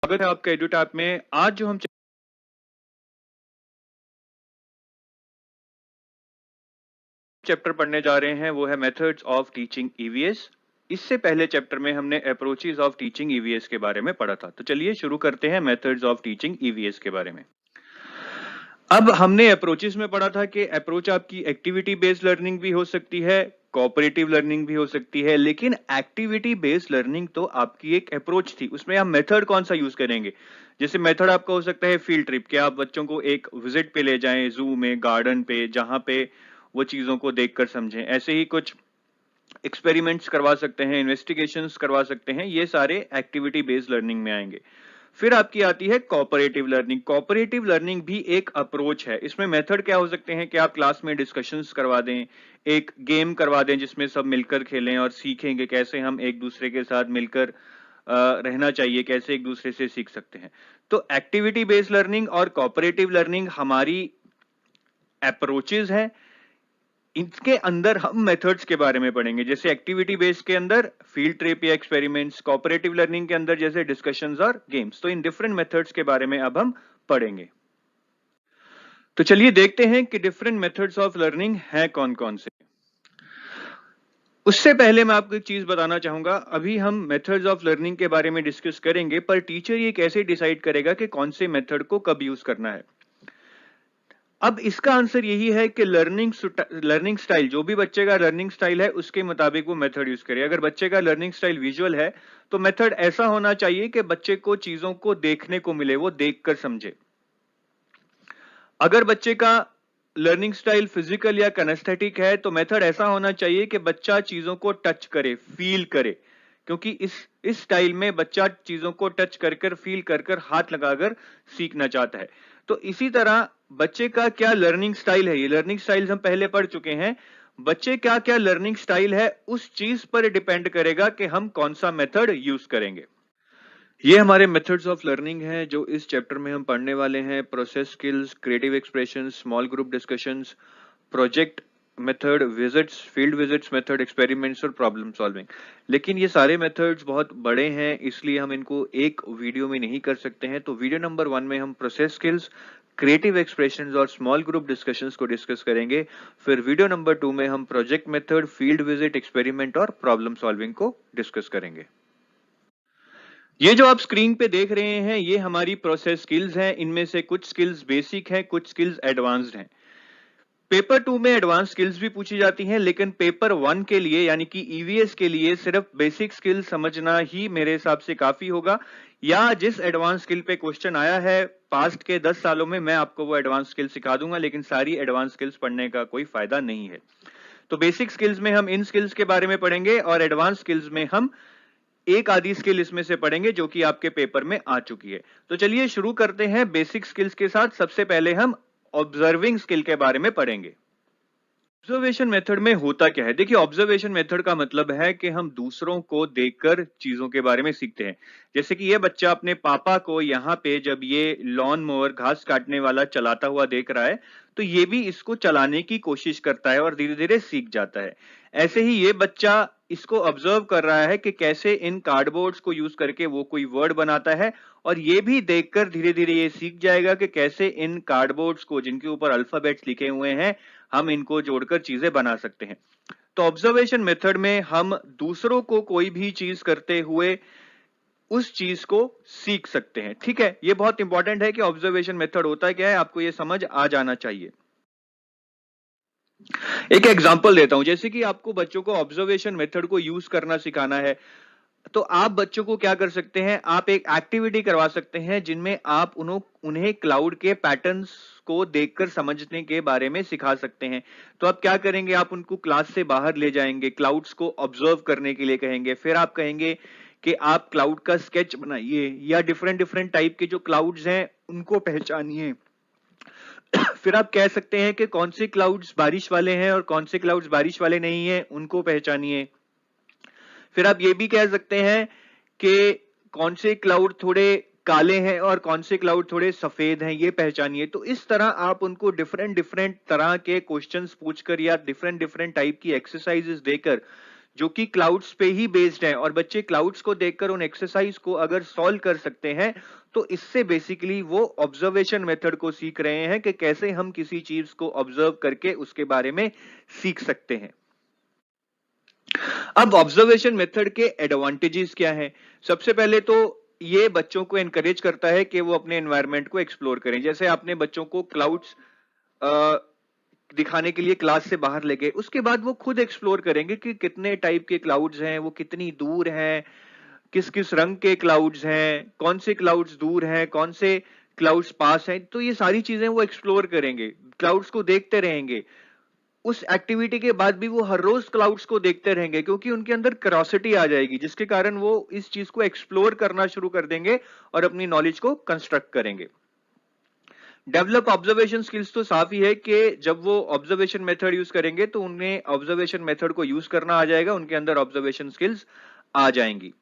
स्वागत है आपका एडुटैप में। आज जो हम चैप्टर पढ़ने जा रहे हैं वो है मेथड्स ऑफ टीचिंग ईवीएस। इससे पहले चैप्टर में हमने अप्रोचेस ऑफ टीचिंग ईवीएस के बारे में पढ़ा था। तो चलिए शुरू करते हैं मेथड्स ऑफ टीचिंग ईवीएस के बारे में। अब हमने अप्रोचेस में पढ़ा था कि अप्रोच आपकी एक्टिविटी बेस्ड लर्निंग भी हो सकती है, कोऑपरेटिव लर्निंग भी हो सकती है, लेकिन एक्टिविटी बेस्ड लर्निंग तो आपकी एक अप्रोच थी। उसमें हम मेथड कौन सा यूज करेंगे? जैसे मेथड आपका हो सकता है फील्ड ट्रिप, कि आप बच्चों को एक विजिट पे ले जाएं, जू में, गार्डन पे, जहां पे वो चीजों को देखकर समझें। ऐसे ही कुछ एक्सपेरिमेंट्स करवा सकते हैं, इन्वेस्टिगेशंस करवा सकते हैं, ये सारे एक्टिविटी बेस्ड लर्निंग में आएंगे। फिर आपकी आती है कोऑपरेटिव लर्निंग। कोऑपरेटिव लर्निंग भी एक अप्रोच है। इसमें मेथड क्या हो सकते हैं कि आप क्लास में डिस्कशंस करवा दें, एक गेम करवा दें जिसमें सब मिलकर खेलें और सीखेंगे कैसे हम एक दूसरे के साथ मिलकर रहना चाहिए, कैसे एक दूसरे से सीख सकते हैं। तो एक्टिविटी बेस्ड लर्निंग और कोऑपरेटिव लर्निंग हमारी अप्रोचेज है। इसके अंदर हम मेथड्स के बारे में पढ़ेंगे, जैसे एक्टिविटी बेस्ड के अंदर फील्ड ट्रिप या एक्सपेरिमेंट्स, कोऑपरेटिव लर्निंग के अंदर जैसे डिस्कशंस और गेम्स। तो इन डिफरेंट मेथड्स के बारे में अब हम पढ़ेंगे। तो चलिए देखते हैं कि डिफरेंट मेथड्स ऑफ लर्निंग हैं कौन कौन से। उससे पहले मैं आपको एक चीज बताना चाहूंगा। अभी हम मेथड्स ऑफ लर्निंग के बारे में डिस्कस करेंगे, पर टीचर ये कैसे डिसाइड करेगा कि कौन से मेथड को कब यूज करना है? अब इसका आंसर यही है कि लर्निंग स्टाइल, जो भी बच्चे का लर्निंग स्टाइल है उसके मुताबिक वो मेथड यूज करे। अगर बच्चे का लर्निंग स्टाइल विजुअल है तो मेथड ऐसा होना चाहिए कि बच्चे को चीजों को देखने को मिले, वो देखकर समझे। अगर बच्चे का लर्निंग स्टाइल फिजिकल या किनेस्थेटिक है तो मेथड ऐसा होना चाहिए कि बच्चा चीजों को टच करे, फील करे, क्योंकि इस स्टाइल में बच्चा चीजों को टच कर कर, फील कर कर, हाथ लगाकर सीखना चाहता है। तो इसी तरह बच्चे का क्या लर्निंग स्टाइल है, ये लर्निंग स्टाइल्स हम पहले पढ़ चुके हैं। बच्चे क्या क्या लर्निंग स्टाइल है उस चीज पर डिपेंड करेगा कि हम कौन सा मेथड यूज करेंगे। ये हमारे मेथड्स ऑफ लर्निंग हैं जो इस चैप्टर में हम पढ़ने वाले हैं। Process skills, creative expression, small group discussions, project method, visits, field visits method, experiments और प्रॉब्लम सॉल्विंग। लेकिन ये सारे मेथड्स बहुत बड़े हैं, इसलिए हम इनको एक वीडियो में नहीं कर सकते हैं। तो वीडियो नंबर 1 में हम प्रोसेस स्किल्स, क्रिएटिव एक्सप्रेशंस और स्मॉल ग्रुप डिस्कशंस को डिस्कस करेंगे। फिर वीडियो नंबर 2 में हम project method, field visit, experiment और प्रॉब्लम सॉल्विंग को डिस्कस करेंगे। ये जो आप स्क्रीन पे देख रहे हैं ये हमारी प्रोसेस स्किल्स हैं। इनमें से कुछ स्किल्स बेसिक हैं, कुछ स्किल्स एडवांस्ड हैं। पेपर 2 में एडवांस स्किल्स भी पूछी जाती हैं, लेकिन पेपर 1 के लिए यानी कि ईवीएस के लिए सिर्फ बेसिक स्किल समझना ही मेरे हिसाब से काफी होगा। या जिस एडवांस स्किल पे क्वेश्चन आया है पास्ट के 10 सालों में, मैं आपको वो एडवांस स्किल सिखा दूंगा, लेकिन सारी एडवांस स्किल्स पढ़ने का कोई फायदा नहीं है। तो बेसिक स्किल्स में हम इन स्किल्स के बारे में पढ़ेंगे और एडवांस स्किल्स में हम एक आधी स्किल इसमें से पढ़ेंगे जो कि आपके पेपर में आ चुकी है। तो चलिए शुरू करते हैं बेसिक स्किल्स के साथ। सबसे पहले हम ऑब्जर्विंग स्किल के बारे में पढ़ेंगे। ऑब्जर्वेशन मेथड में होता क्या है? देखिए, ऑब्जर्वेशन मेथड का मतलब है कि हम दूसरों को देखकर चीजों के बारे में सीखते हैं। जैसे कि ये बच्चा अपने पापा को यहाँ पे जब ये लॉन मोवर, घास काटने वाला, चलाता हुआ देख रहा है तो ये भी इसको चलाने की कोशिश करता है और धीरे धीरे सीख जाता है। ऐसे ही ये बच्चा इसको ऑब्जर्व कर रहा है कि कैसे इन कार्डबोर्ड्स को यूज करके वो कोई वर्ड बनाता है, और ये भी देखकर धीरे धीरे ये सीख जाएगा कि कैसे इन कार्डबोर्ड्स को, जिनके ऊपर अल्फाबेट्स लिखे हुए हैं, हम इनको जोड़कर चीजें बना सकते हैं। तो ऑब्जर्वेशन मेथड में हम दूसरों को कोई भी चीज करते हुए उस चीज को सीख सकते हैं। ठीक है, ये बहुत इंपॉर्टेंट है कि ऑब्जर्वेशन मेथड होता क्या है, आपको ये समझ आ जाना चाहिए। एक एग्जांपल देता हूं, जैसे कि आपको बच्चों को ऑब्जर्वेशन मेथड को यूज करना सिखाना है, तो आप बच्चों को क्या कर सकते हैं, आप एक एक्टिविटी करवा सकते हैं जिनमें आप उन्हें क्लाउड के पैटर्न्स को देखकर समझने के बारे में सिखा सकते हैं। तो आप क्या करेंगे, आप उनको क्लास से बाहर ले जाएंगे, क्लाउड्स को ऑब्जर्व करने के लिए कहेंगे। फिर आप कहेंगे कि आप क्लाउड का स्केच बनाइए या डिफरेंट डिफरेंट टाइप के जो क्लाउड्स हैं उनको पहचानिए। फिर आप कह सकते हैं कि कौन से क्लाउड्स बारिश वाले हैं और कौन से क्लाउड्स बारिश वाले नहीं हैं, उनको पहचानिए। फिर आप ये भी कह सकते हैं कि कौन से क्लाउड थोड़े काले हैं और कौन से क्लाउड थोड़े सफेद हैं, ये पहचानिए। तो इस तरह आप उनको डिफरेंट डिफरेंट तरह के क्वेश्चंस पूछकर या डिफरेंट डिफरेंट टाइप की एक्सरसाइजेस देकर जो कि क्लाउड्स पे ही बेस्ड है, और बच्चे क्लाउड्स को देखकर उन एक्सरसाइज को अगर सॉल्व कर सकते हैं तो इससे बेसिकली वो ऑब्जर्वेशन मेथड को सीख रहे हैं कि कैसे हम किसी चीज को ऑब्जर्व करके उसके बारे में सीख सकते हैं। अब ऑब्जर्वेशन मेथड के एडवांटेजेस क्या हैं? सबसे पहले तो ये बच्चों को एनकरेज करता है कि वो अपने एनवायरनमेंट को एक्सप्लोर करें। जैसे आपने बच्चों को क्लाउड्स दिखाने के लिए क्लास से बाहर ले गए, उसके बाद वो खुद एक्सप्लोर करेंगे कि कितने टाइप के क्लाउड्स हैं, वो कितनी दूर हैं, किस किस रंग के क्लाउड्स हैं, कौन से क्लाउड्स दूर हैं, कौन से क्लाउड्स पास हैं। तो ये सारी चीजें वो एक्सप्लोर करेंगे, क्लाउड्स को देखते रहेंगे। उस एक्टिविटी के बाद भी वो हर रोज क्लाउड्स को देखते रहेंगे, क्योंकि उनके अंदर क्यूरियोसिटी आ जाएगी, जिसके कारण वो इस चीज को एक्सप्लोर करना शुरू कर देंगे और अपनी नॉलेज को कंस्ट्रक्ट करेंगे। डेवलप ऑब्जर्वेशन स्किल्स तो साफ ही है कि जब वो ऑब्जर्वेशन मेथड यूज करेंगे तो उन्हें ऑब्जर्वेशन मेथड को यूज करना आ जाएगा, उनके अंदर ऑब्जर्वेशन स्किल्स आ जाएंगी।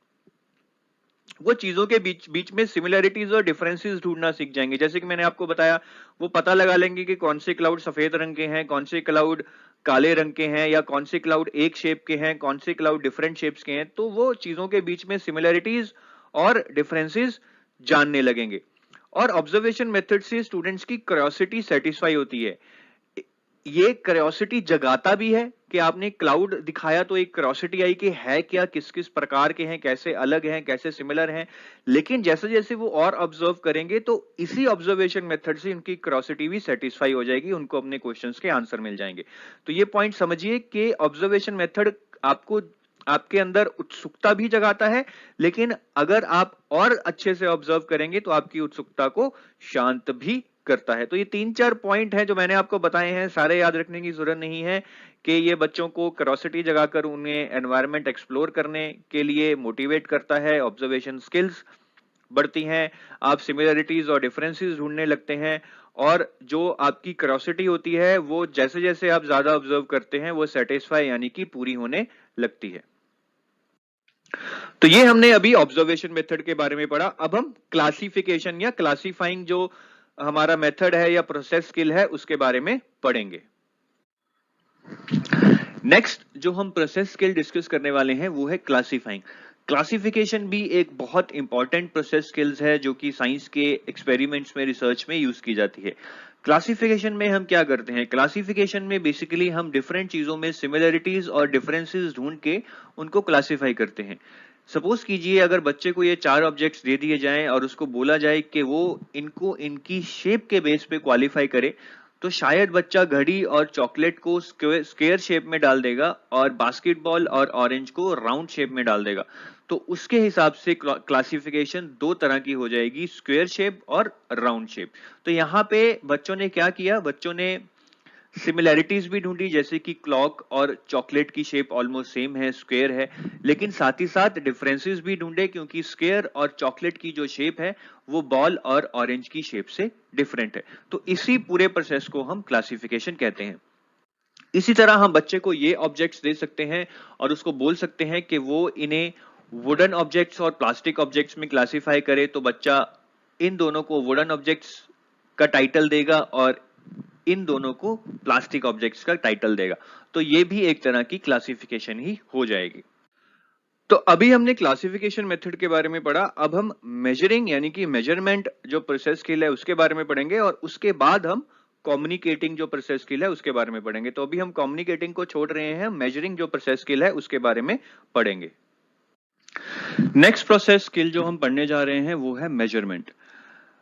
वो चीजों के बीच बीच में सिमिलरिटीज और डिफरेंसेस ढूंढना सीख जाएंगे। जैसे कि मैंने आपको बताया, वो पता लगा लेंगे कि कौन से क्लाउड सफेद रंग के हैं, कौन से क्लाउड काले रंग के हैं, या कौन से क्लाउड एक शेप के हैं, कौन से क्लाउड डिफरेंट शेप्स के हैं। तो वो चीजों के बीच में सिमिलरिटीज और डिफरेंसेस जानने लगेंगे। और ऑब्जर्वेशन मेथड से स्टूडेंट्स की क्यूरियोसिटी सेटिस्फाई होती है। ये क्यूरियोसिटी जगाता भी है कि आपने क्लाउड दिखाया तो एक क्यूरियोसिटी आई कि है क्या, किस किस प्रकार के हैं, कैसे अलग हैं, कैसे सिमिलर हैं। लेकिन जैसे जैसे वो और ऑब्जर्व करेंगे तो इसी ऑब्जर्वेशन मेथड से उनकी क्यूरियोसिटी भी सेटिस्फाई हो जाएगी, उनको अपने क्वेश्चंस के आंसर मिल जाएंगे। तो ये पॉइंट समझिए कि ऑब्जर्वेशन मेथड आपको आपके अंदर उत्सुकता भी जगाता है, लेकिन अगर आप और अच्छे से ऑब्जर्व करेंगे तो आपकी उत्सुकता को शांत भी करता है। तो ये 3-4 पॉइंट हैं जो मैंने आपको बताए हैं, सारे याद रखने की जरूरत नहीं है कि ये बच्चों को क्यूरियोसिटी जगाकर उन्हें एनवायरनमेंट एक्सप्लोर करने के लिए मोटिवेट करता है, ऑब्जर्वेशन स्किल्स बढ़ती हैं, आप सिमिलरिटीज और डिफरेंसेस ढूंढने लगते हैं, और जो आपकी क्यूरियोसिटी होती है वो जैसे जैसे आप ज्यादा ऑब्जर्व करते हैं वो सेटिस्फाई यानी कि पूरी होने लगती है। तो ये हमने अभी ऑब्जर्वेशन मेथड के बारे में पढ़ा। अब हम क्लासिफिकेशन या क्लासिफाइंग जो हमारा मेथड है या प्रोसेस स्किल है उसके बारे में पढ़ेंगे। नेक्स्ट जो हम प्रोसेस स्किल डिस्कस करने वाले हैं वो है क्लासिफाइंग। क्लासिफिकेशन भी एक बहुत इंपॉर्टेंट प्रोसेस स्किल्स है जो कि साइंस के एक्सपेरिमेंट्स में, रिसर्च में यूज की जाती है। क्लासिफिकेशन में हम क्या करते हैं? क्लासिफिकेशन में बेसिकली हम डिफरेंट चीजों में सिमिलरिटीज और डिफरेंसेस ढूंढ के उनको क्लासिफाई करते हैं। सपोज कीजिए अगर बच्चे को ये 4 ऑब्जेक्ट्स दे दिए जाएं और उसको बोला जाए कि वो इनको इनकी शेप के बेस पे क्वालिफाई करे, तो शायद बच्चा घड़ी और चॉकलेट को स्क्वायर शेप में डाल देगा और बास्केटबॉल और ऑरेंज को राउंड शेप में डाल देगा। तो उसके हिसाब से क्लासिफिकेशन 2 तरह की हो जाएगी, स्क्वायर शेप और राउंड शेप। तो यहाँ पे बच्चों ने क्या किया? बच्चों ने सिमिलैरिटीज भी ढूंढी, जैसे कि क्लॉक और चॉकलेट की शेप ऑलमोस्ट सेम है, स्क्वायर है, लेकिन साथ ही साथ डिफरेंसेस भी ढूंढे, क्योंकि स्क्वायर और चॉकलेट की जो शेप है वो बॉल और ऑरेंज की शेप से डिफरेंट है। तो इसी पूरे प्रोसेस को हम क्लासिफिकेशन कहते हैं। इसी तरह हम बच्चे को ये ऑब्जेक्ट्स दे सकते हैं और उसको बोल सकते हैं कि वो इन्हें वुडन ऑब्जेक्ट्स और प्लास्टिक ऑब्जेक्ट्स में क्लासिफाई करे, तो बच्चा इन दोनों को वुडन ऑब्जेक्ट्स का टाइटल देगा और इन दोनों को प्लास्टिक ऑब्जेक्ट्स का टाइटल देगा। तो ये भी एक तरह की क्लासिफिकेशन ही हो जाएगी। तो अभी हमने क्लासिफिकेशन मेथड के बारे में पढ़ा, अब हम मेजरिंग यानी कि मेजरमेंट जो प्रोसेस स्किल है उसके बारे में पढ़ेंगे, और उसके बाद हम कम्युनिकेटिंग जो प्रोसेस स्किल है उसके बारे में पढ़ेंगे। तो अभी हम कम्युनिकेटिंग को छोड़ रहे हैं, मेजरिंग जो प्रोसेस स्किल है उसके बारे में पढ़ेंगे। नेक्स्ट प्रोसेस स्किल जो हम पढ़ने जा रहे हैं वो है मेजरमेंट।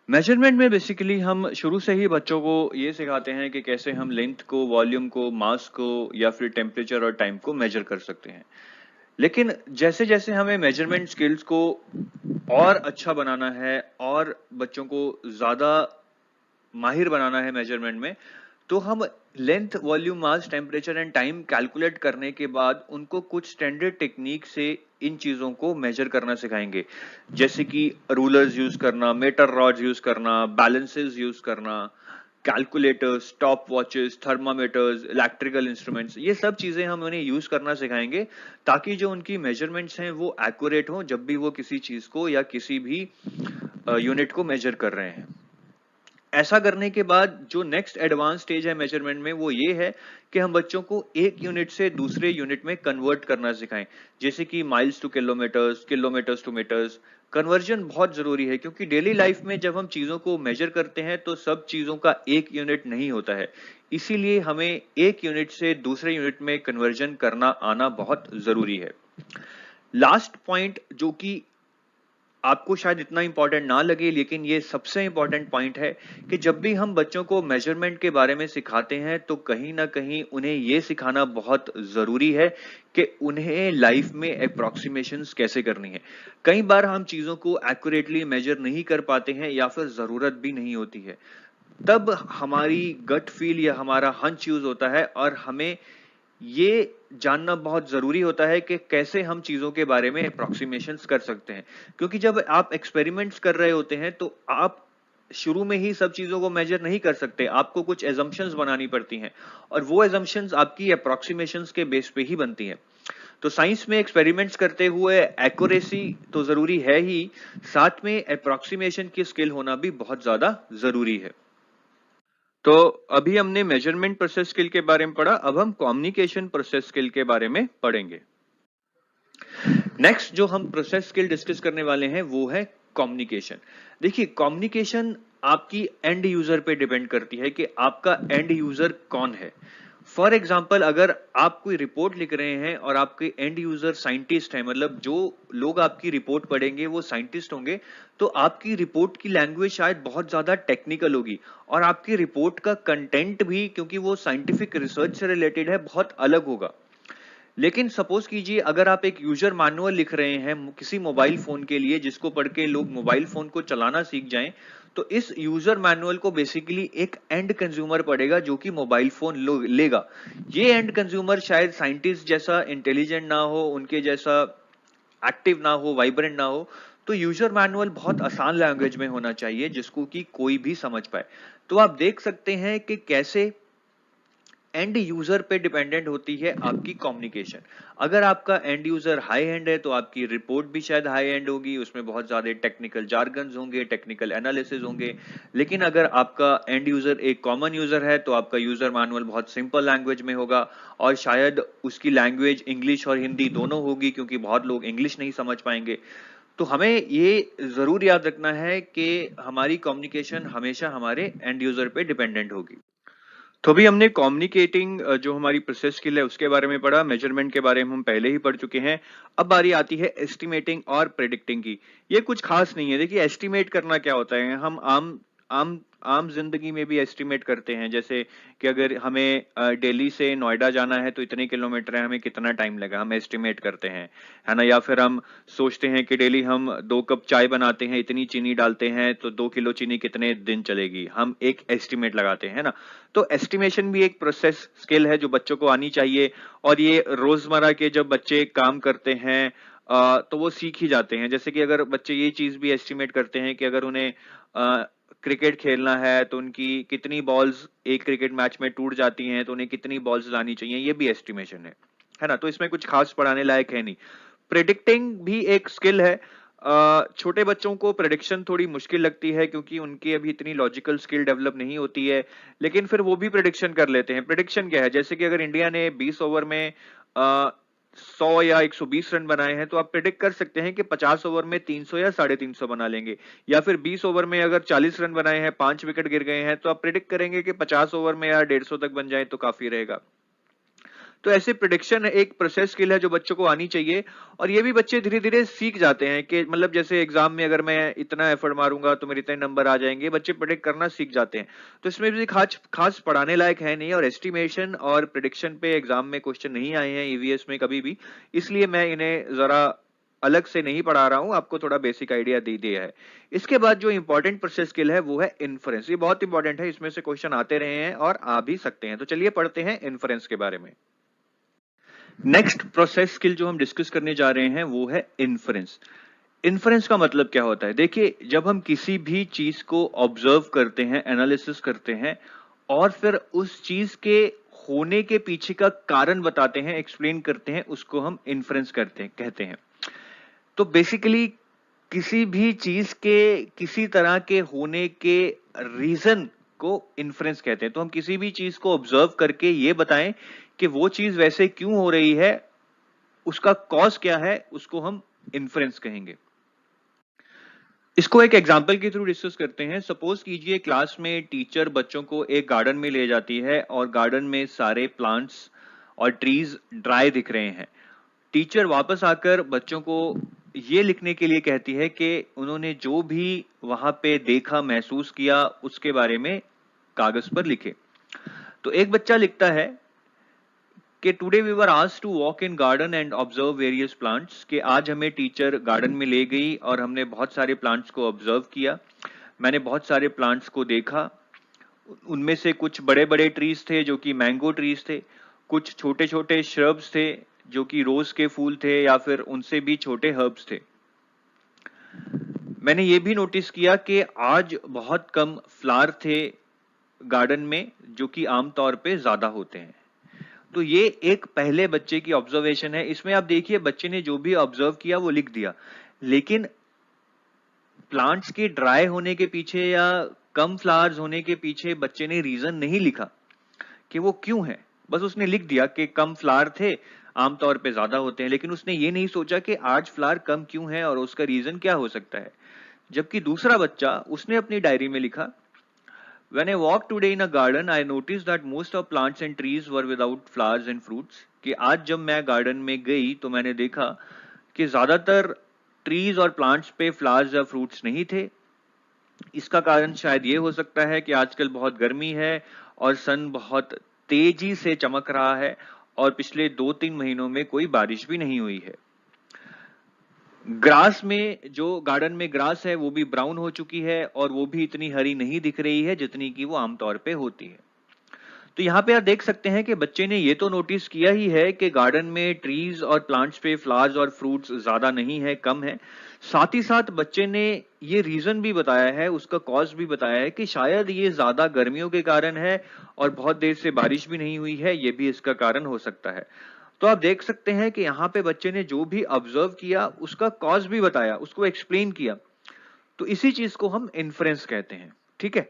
मेजरमेंट में बेसिकली हम शुरू से ही बच्चों को ये सिखाते हैं कि कैसे हम लेंथ को, वॉल्यूम को, मास को या फिर टेम्परेचर और टाइम को मेजर कर सकते हैं। लेकिन जैसे जैसे हमें मेजरमेंट स्किल्स को और अच्छा बनाना है और बच्चों को ज्यादा माहिर बनाना है मेजरमेंट में, तो हम length, volume, mass, temperature and time calculate करने के बाद उनको कुछ स्टैंडर्ड टेक्निक से इन चीजों को मेजर करना सिखाएंगे, जैसे कि रूलर्स यूज करना, मीटर रॉड्स यूज करना, बैलेंसेस यूज करना, calculators, stop watches, thermometers, electrical instruments, ये सब चीजें हम उन्हें यूज करना सिखाएंगे ताकि जो उनकी मेजरमेंट्स हैं वो एक्यूरेट हो जब भी वो किसी चीज को या किसी भी यूनिट को मेजर कर रहे हैं। ऐसा करने के बाद जो नेक्स्ट एडवांस स्टेज है मेजरमेंट में वो ये है कि हम बच्चों को एक यूनिट से दूसरे यूनिट में कन्वर्ट करना सिखाएं, जैसे कि miles to kilometres, kilometres to metres. Conversion बहुत जरूरी है क्योंकि डेली लाइफ में जब हम चीजों को मेजर करते हैं तो सब चीजों का एक यूनिट नहीं होता है, इसीलिए हमें एक यूनिट से दूसरे यूनिट में कन्वर्जन करना आना बहुत जरूरी है। लास्ट पॉइंट जो कि आपको शायद इतना इंपॉर्टेंट ना लगे लेकिन ये सबसे इंपॉर्टेंट पॉइंट है कि जब भी हम बच्चों को मेजरमेंट के बारे में सिखाते हैं तो कहीं ना कहीं उन्हें ये सिखाना बहुत जरूरी है कि उन्हें लाइफ में अप्रोक्सीमेशंस कैसे करनी है। कई बार हम चीजों को एक्यूरेटली मेजर नहीं कर पाते हैं या फिर जरूरत भी नहीं होती है, तब हमारी गट फील या हमारा हंच यूज होता है और हमें ये जानना बहुत जरूरी होता है कि कैसे हम चीजों के बारे में अप्रोक्सीमेशंस कर सकते हैं। क्योंकि जब आप एक्सपेरिमेंट्स कर रहे होते हैं तो आप शुरू में ही सब चीजों को मेजर नहीं कर सकते, आपको कुछ एजम्पशंस बनानी पड़ती हैं और वो एजम्पशंस आपकी अप्रोक्सीमेशंस के बेस पे ही बनती हैं। तो साइंस में एक्सपेरिमेंट्स करते हुए एक्यूरेसी तो जरूरी है ही, साथ में अप्रोक्सीमेशन की स्किल होना भी बहुत ज्यादा जरूरी है। तो अभी हमने मेजरमेंट प्रोसेस स्किल के बारे में पढ़ा, अब हम कम्युनिकेशन प्रोसेस स्किल के बारे में पढ़ेंगे। नेक्स्ट जो हम प्रोसेस स्किल डिस्कस करने वाले हैं वो है कम्युनिकेशन। देखिए, कम्युनिकेशन आपकी एंड यूजर पे डिपेंड करती है कि आपका एंड यूजर कौन है। फॉर एग्जाम्पल, अगर आप कोई रिपोर्ट लिख रहे हैं और आपके एंड यूजर साइंटिस्ट है, मतलब जो लोग आपकी रिपोर्ट पढ़ेंगे वो साइंटिस्ट होंगे, तो आपकी रिपोर्ट की लैंग्वेज शायद बहुत ज्यादा टेक्निकल होगी और आपकी रिपोर्ट का कंटेंट भी, क्योंकि वो साइंटिफिक रिसर्च से रिलेटेड है, बहुत अलग होगा। लेकिन सपोज कीजिए अगर आप एक यूजर मैनुअल लिख रहे हैं किसी मोबाइल फोन के लिए जिसको पढ़ के लोग मोबाइल फोन को चलाना सीख जाएं, तो इस यूजर मैनुअल को बेसिकली एक एंड कंज्यूमर पढ़ेगा जो कि मोबाइल फोन लेगा। ये एंड कंज्यूमर शायद साइंटिस्ट जैसा इंटेलिजेंट ना हो, उनके जैसा एक्टिव ना हो, वाइब्रेंट ना हो। तो यूजर मैनुअल बहुत आसान लैंग्वेज में होना चाहिए जिसको कि कोई भी समझ पाए। तो आप देख सकते हैं कि कैसे एंड यूजर पे डिपेंडेंट होती है आपकी कम्युनिकेशन। अगर आपका एंड यूजर हाई एंड है तो आपकी रिपोर्ट भी शायद हाई एंड होगी, उसमें बहुत ज्यादा टेक्निकल जार्गन्स होंगे, टेक्निकल एनालिसिस होंगे। लेकिन अगर आपका एंड यूजर एक कॉमन यूजर है तो आपका यूजर मैनुअल बहुत सिंपल लैंग्वेज में होगा और शायद उसकी लैंग्वेज इंग्लिश और हिंदी दोनों होगी क्योंकि बहुत लोग इंग्लिश नहीं समझ पाएंगे। तो हमें ये जरूर याद रखना है कि हमारी कम्युनिकेशन हमेशा हमारे एंड यूजर पे डिपेंडेंट होगी। तो अभी हमने कम्युनिकेटिंग जो हमारी प्रोसेस स्किल है उसके बारे में पढ़ा, मेजरमेंट के बारे में हम पहले ही पढ़ चुके हैं। अब बारी आती है एस्टिमेटिंग और प्रेडिक्टिंग की। ये कुछ खास नहीं है। देखिए, एस्टिमेट करना क्या होता है, हम आम आम आम जिंदगी में भी एस्टिमेट करते हैं, जैसे कि अगर हमें दिल्ली से नोएडा जाना है तो इतने किलोमीटर है, हमें कितना टाइम लगा, हम एस्टिमेट करते हैं, है ना। या फिर हम सोचते हैं कि डेली हम 2 कप चाय बनाते हैं, इतनी चीनी डालते हैं तो 2 किलो चीनी कितने दिन चलेगी, हम एक एस्टिमेट लगाते हैं, है ना। तो एस्टिमेशन भी एक प्रोसेस स्किल है जो बच्चों को आनी चाहिए और ये रोजमर्रा के जब बच्चे काम करते हैं तो वो सीख ही जाते हैं। जैसे कि अगर बच्चे ये चीज भी एस्टिमेट करते हैं कि अगर उन्हें क्रिकेट खेलना है तो उनकी कितनी बॉल्स एक क्रिकेट मैच में टूट जाती हैं, तो उन्हें कितनी बॉल्स लानी चाहिए, ये भी एस्टिमेशन है ना। तो इसमें कुछ खास पढ़ाने लायक है नहीं। प्रिडिक्टिंग भी एक स्किल है। छोटे बच्चों को प्रेडिक्शन थोड़ी मुश्किल लगती है क्योंकि उनकी अभी इतनी लॉजिकल स्किल डेवलप नहीं होती है, लेकिन फिर वो भी प्रेडिक्शन कर लेते हैं। प्रेडिक्शन क्या है, जैसे कि अगर इंडिया ने 20 ओवर में 100 या 120 रन बनाए हैं तो आप प्रेडिक्ट कर सकते हैं कि 50 ओवर में 300 या 350 बना लेंगे। या फिर 20 ओवर में अगर 40 रन बनाए हैं, 5 विकेट गिर गए हैं, तो आप प्रेडिक्ट करेंगे कि 50 ओवर में या 150 तक बन जाए तो काफी रहेगा। तो ऐसे प्रिडिक्शन एक प्रोसेस स्किल है जो बच्चों को आनी चाहिए और ये भी बच्चे धीरे धीरे सीख जाते हैं कि मतलब जैसे एग्जाम में अगर मैं इतना एफर्ट मारूंगा तो मेरे इतने नंबर आ जाएंगे, बच्चे प्रिडिक्ट करना सीख जाते हैं। तो इसमें भी खास खास पढ़ाने लायक है नहीं और एस्टिमेशन और प्रिडिक्शन पे एग्जाम में क्वेश्चन नहीं आए हैं ईवीएस में कभी भी, इसलिए मैं इन्हें जरा अलग से नहीं पढ़ा रहा हूं, आपको थोड़ा बेसिक आइडिया दे दिया है। इसके बाद जो इंपॉर्टेंट प्रोसेस स्किल है वो है इन्फरेंस। ये बहुत इंपॉर्टेंट है, इसमें से क्वेश्चन आते रहे हैं और आ भी सकते हैं। तो चलिए पढ़ते हैं इन्फरेंस के बारे में। नेक्स्ट प्रोसेस स्किल जो हम डिस्कस करने जा रहे हैं वो है इन्फरेंस। इन्फरेंस का मतलब क्या होता है, देखिए जब हम किसी भी चीज को ऑब्जर्व करते हैं, एनालिसिस करते हैं और फिर उस चीज के होने के पीछे का कारण बताते हैं, एक्सप्लेन करते हैं, उसको हम इन्फरेंस कहते हैं। तो बेसिकली किसी भी चीज के किसी तरह के होने के रीजन को इन्फ्रेंस कहते हैं। तो हम किसी भी चीज को ऑब्जर्व करके ये बताएं कि वो चीज वैसे क्यों हो रही है, उसका कॉज क्या है, उसको हम इन्फ्रेंस कहेंगे। इसको एक एग्जाम्पल के थ्रू डिस्कस करते हैं। सपोज कीजिए क्लास में टीचर बच्चों को एक गार्डन में ले जाती है और गार्डन में सारे प्लांट्स और ट्रीज ड्राई दिख रहे हैं। टीचर वापस आकर बच्चों को ये लिखने के लिए कहती है कि उन्होंने जो भी वहां पे देखा, महसूस किया, उसके बारे में कागज पर लिखे। तो एक बच्चा लिखता है कि today we were asked to walk in garden and observe various plants, कि आज हमें टीचर गार्डन में ले गई और हमने बहुत सारे प्लांट्स को ऑब्जर्व किया। मैंने बहुत सारे प्लांट्स को देखा। उनमें से कुछ बड़े बड़े ट्रीज थे जो कि मैंगो ट्रीज थे, कुछ छोटे छोटे श्रब्स थे जो कि रोज के फूल थे या फिर उनसे भी छोटे हर्ब्स थे। मैंने ये भी नोटिस किया कि आज बहुत कम फ्लावर थे गार्डन में जो कि आमतौर पे ज्यादा होते हैं। तो ये एक पहले बच्चे की ऑब्जर्वेशन है। इसमें आप देखिए बच्चे ने जो भी ऑब्जर्व किया वो लिख दिया, लेकिन प्लांट्स के ड्राई होने के पीछे या कम फ्लावर्स होने के पीछे बच्चे ने रीजन नहीं लिखा कि वो क्यों है। बस उसने लिख दिया कि कम फ्लावर थे, आमतौर पे ज्यादा होते हैं, लेकिन उसने ये नहीं सोचा कि आज फ्लावर कम क्यों है और उसका रीजन क्या हो सकता है। जबकि दूसरा बच्चा, उसने अपनी डायरी में लिखा, When I walked today in a garden, I noticed that most of plants and trees were without flowers and fruits. कि आज जब मैं गार्डन में गई तो मैंने देखा कि ज्यादातर ट्रीज और प्लांट्स पे फ्लावर्स या फ्रूट्स नहीं थे। इसका कारण शायद ये हो सकता है कि आजकल बहुत गर्मी है और सन बहुत तेजी से चमक रहा है और पिछले 2-3 महीनों में कोई बारिश भी नहीं हुई है। ग्रास में, जो गार्डन में ग्रास है वो भी ब्राउन हो चुकी है और वो भी इतनी हरी नहीं दिख रही है जितनी कि वो आमतौर पे होती है। तो यहाँ पे आप देख सकते हैं कि बच्चे ने ये तो नोटिस किया ही है कि गार्डन में ट्रीज और प्लांट्स पे फ्लावर्स और फ्रूट्स ज्यादा नहीं है, कम है। साथ ही साथ बच्चे ने ये रीजन भी बताया है, उसका कॉज भी बताया है कि शायद ये ज्यादा गर्मियों के कारण है और बहुत देर से बारिश भी नहीं हुई है, ये भी इसका कारण हो सकता है। तो आप देख सकते हैं कि यहाँ पे बच्चे ने जो भी ऑब्जर्व किया उसका कॉज भी बताया, उसको एक्सप्लेन किया। तो इसी चीज को हम इन्फ्रेंस कहते हैं। ठीक है,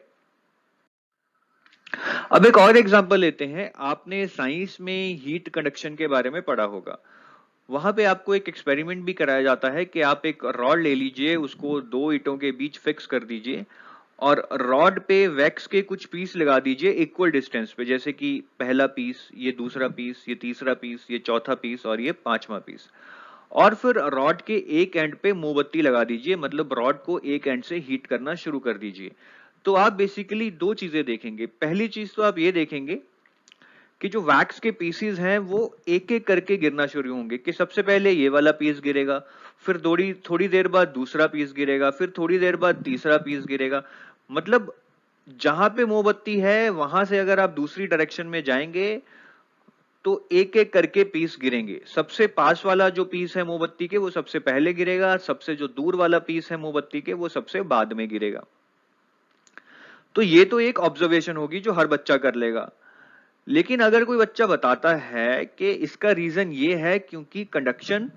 अब एक और एग्जांपल लेते हैं। आपने साइंस में हीट कंडक्शन के बारे में पढ़ा होगा। वहां पे आपको एक एक्सपेरिमेंट भी कराया जाता है कि आप एक रॉड ले लीजिए, उसको दो ईंटों के बीच फिक्स कर दीजिए और रॉड पे वैक्स के कुछ पीस लगा दीजिए इक्वल डिस्टेंस पे, जैसे कि पहला पीस, ये दूसरा पीस, ये तीसरा पीस, ये चौथा पीस और ये पांचवा पीस। और फिर रॉड के एक एंड पे मोमबत्ती लगा दीजिए, मतलब रॉड को एक एंड से हीट करना शुरू कर दीजिए। तो आप बेसिकली दो चीजें देखेंगे। पहली चीज तो आप ये देखेंगे कि जो वैक्स के पीसीज हैं वो एक एक करके गिरना शुरू होंगे, कि सबसे पहले ये वाला पीस गिरेगा, फिर थोड़ी देर बाद दूसरा पीस गिरेगा, फिर थोड़ी देर बाद तीसरा पीस गिरेगा। मतलब जहां पे मोमबत्ती है वहां से अगर आप दूसरी डायरेक्शन में जाएंगे तो एक एक करके पीस गिरेंगे। सबसे पास वाला जो पीस है मोमबत्ती के वो सबसे पहले गिरेगा, सबसे जो दूर वाला पीस है मोमबत्ती के वो सबसे बाद में गिरेगा। तो ये तो एक ऑब्जर्वेशन होगी जो हर बच्चा कर लेगा। लेकिन अगर कोई बच्चा बताता है कि इसका रीजन ये है क्योंकि कंडक्शन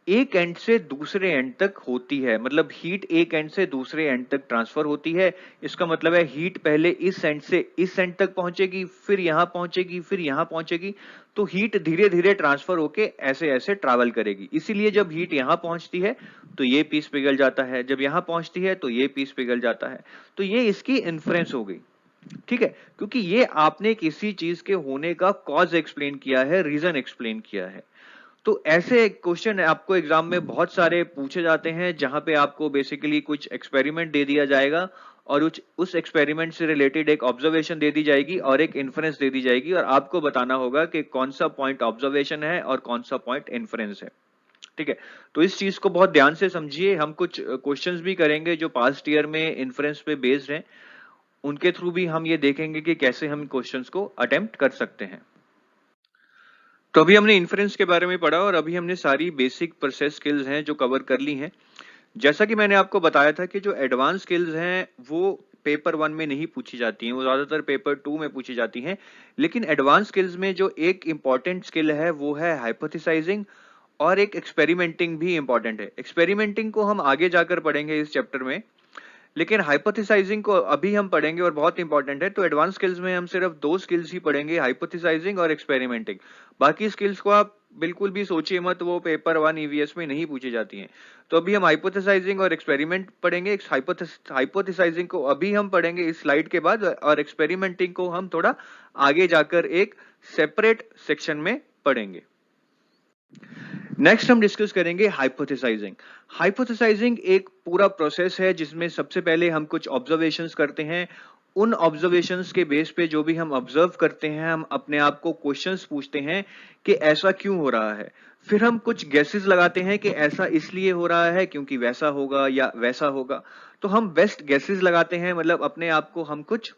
एक एंड से दूसरे एंड तक होती है, मतलब हीट एक एंड से दूसरे एंड तक ट्रांसफर होती है। इसका मतलब है हीट पहले इस एंड से इस एंड तक पहुंचेगी, फिर यहां पहुंचेगी, फिर यहां पहुंचेगी। तो हीट धीरे धीरे ट्रांसफर होके ऐसे ऐसे ट्रैवल करेगी। इसीलिए जब हीट यहां पहुंचती है तो ये पीस पिघल जाता है, जब यहां पहुंचती है तो ये पीस पिघल जाता है। तो ये इसकी इन्फ्रेंस हो गई। ठीक है, क्योंकि ये आपने किसी चीज के होने का कॉज एक्सप्लेन किया है, रीजन एक्सप्लेन किया है। तो ऐसे क्वेश्चन आपको एग्जाम में बहुत सारे पूछे जाते हैं जहां पे आपको बेसिकली कुछ एक्सपेरिमेंट दे दिया जाएगा और उस एक्सपेरिमेंट से रिलेटेड एक ऑब्जर्वेशन दे दी जाएगी और एक इन्फरेंस दे दी जाएगी और आपको बताना होगा कि कौन सा पॉइंट ऑब्जर्वेशन है और कौन सा पॉइंट इन्फरेंस है। ठीक है, तो इस चीज को बहुत ध्यान से समझिए। हम कुछ क्वेश्चंस भी करेंगे जो पास्ट ईयर में इन्फरेंस पे बेस्ड हैं, उनके थ्रू भी हम ये देखेंगे कि कैसे हम क्वेश्चंस को अटेम्प्ट कर सकते हैं। तो अभी हमने इन्फ्रेंस के बारे में पढ़ा और अभी हमने सारी बेसिक प्रोसेस स्किल्स हैं जो कवर कर ली हैं। जैसा कि मैंने आपको बताया था कि जो एडवांस स्किल्स हैं वो पेपर 1 में नहीं पूछी जाती हैं, वो ज्यादातर पेपर 2 में पूछी जाती हैं। लेकिन एडवांस स्किल्स में जो एक इंपॉर्टेंट स्किल है वो है हाइपोथेसाइजिंग, और एक एक्सपेरिमेंटिंग भी इंपॉर्टेंट है। एक्सपेरिमेंटिंग को हम आगे जाकर पढ़ेंगे इस चैप्टर में, लेकिन हाइपोथेसाइजिंग को अभी हम पढ़ेंगे और बहुत इंपॉर्टेंट है। तो एडवांस स्किल्स में हम सिर्फ 2 स्किल्स ही पढ़ेंगे, हाइपोथेसाइजिंग और एक्सपेरिमेंटिंग। बाकी स्किल्स को आप बिल्कुल भी सोचिए मत, वो पेपर 1 ईवीएस में नहीं पूछी जाती हैं। तो अभी हम हाइपोथेसाइजिंग और एक्सपेरिमेंट पढ़ेंगे। हाइपोथेसाइजिंग को अभी हम पढ़ेंगे इस स्लाइड के बाद, और एक्सपेरिमेंटिंग को हम थोड़ा आगे जाकर एक सेपरेट सेक्शन में पढ़ेंगे। नेक्स्ट हम डिस्कस करेंगे हाइपोथेसाइजिंग। हाइपोथेसाइजिंग एक पूरा प्रोसेस है जिसमें सबसे पहले हम कुछ ऑब्जर्वेशंस करते हैं। उन ऑब्जर्वेशंस के बेस पे जो भी हम ऑब्जर्व करते हैं, हम अपने आप को क्वेश्चंस पूछते हैं कि ऐसा क्यों हो रहा है। फिर हम कुछ गेसेस लगाते हैं कि ऐसा इसलिए हो रहा है क्योंकि वैसा होगा या वैसा होगा। तो हम बेस्ट गेसेस लगाते हैं, मतलब अपने आप को हम कुछ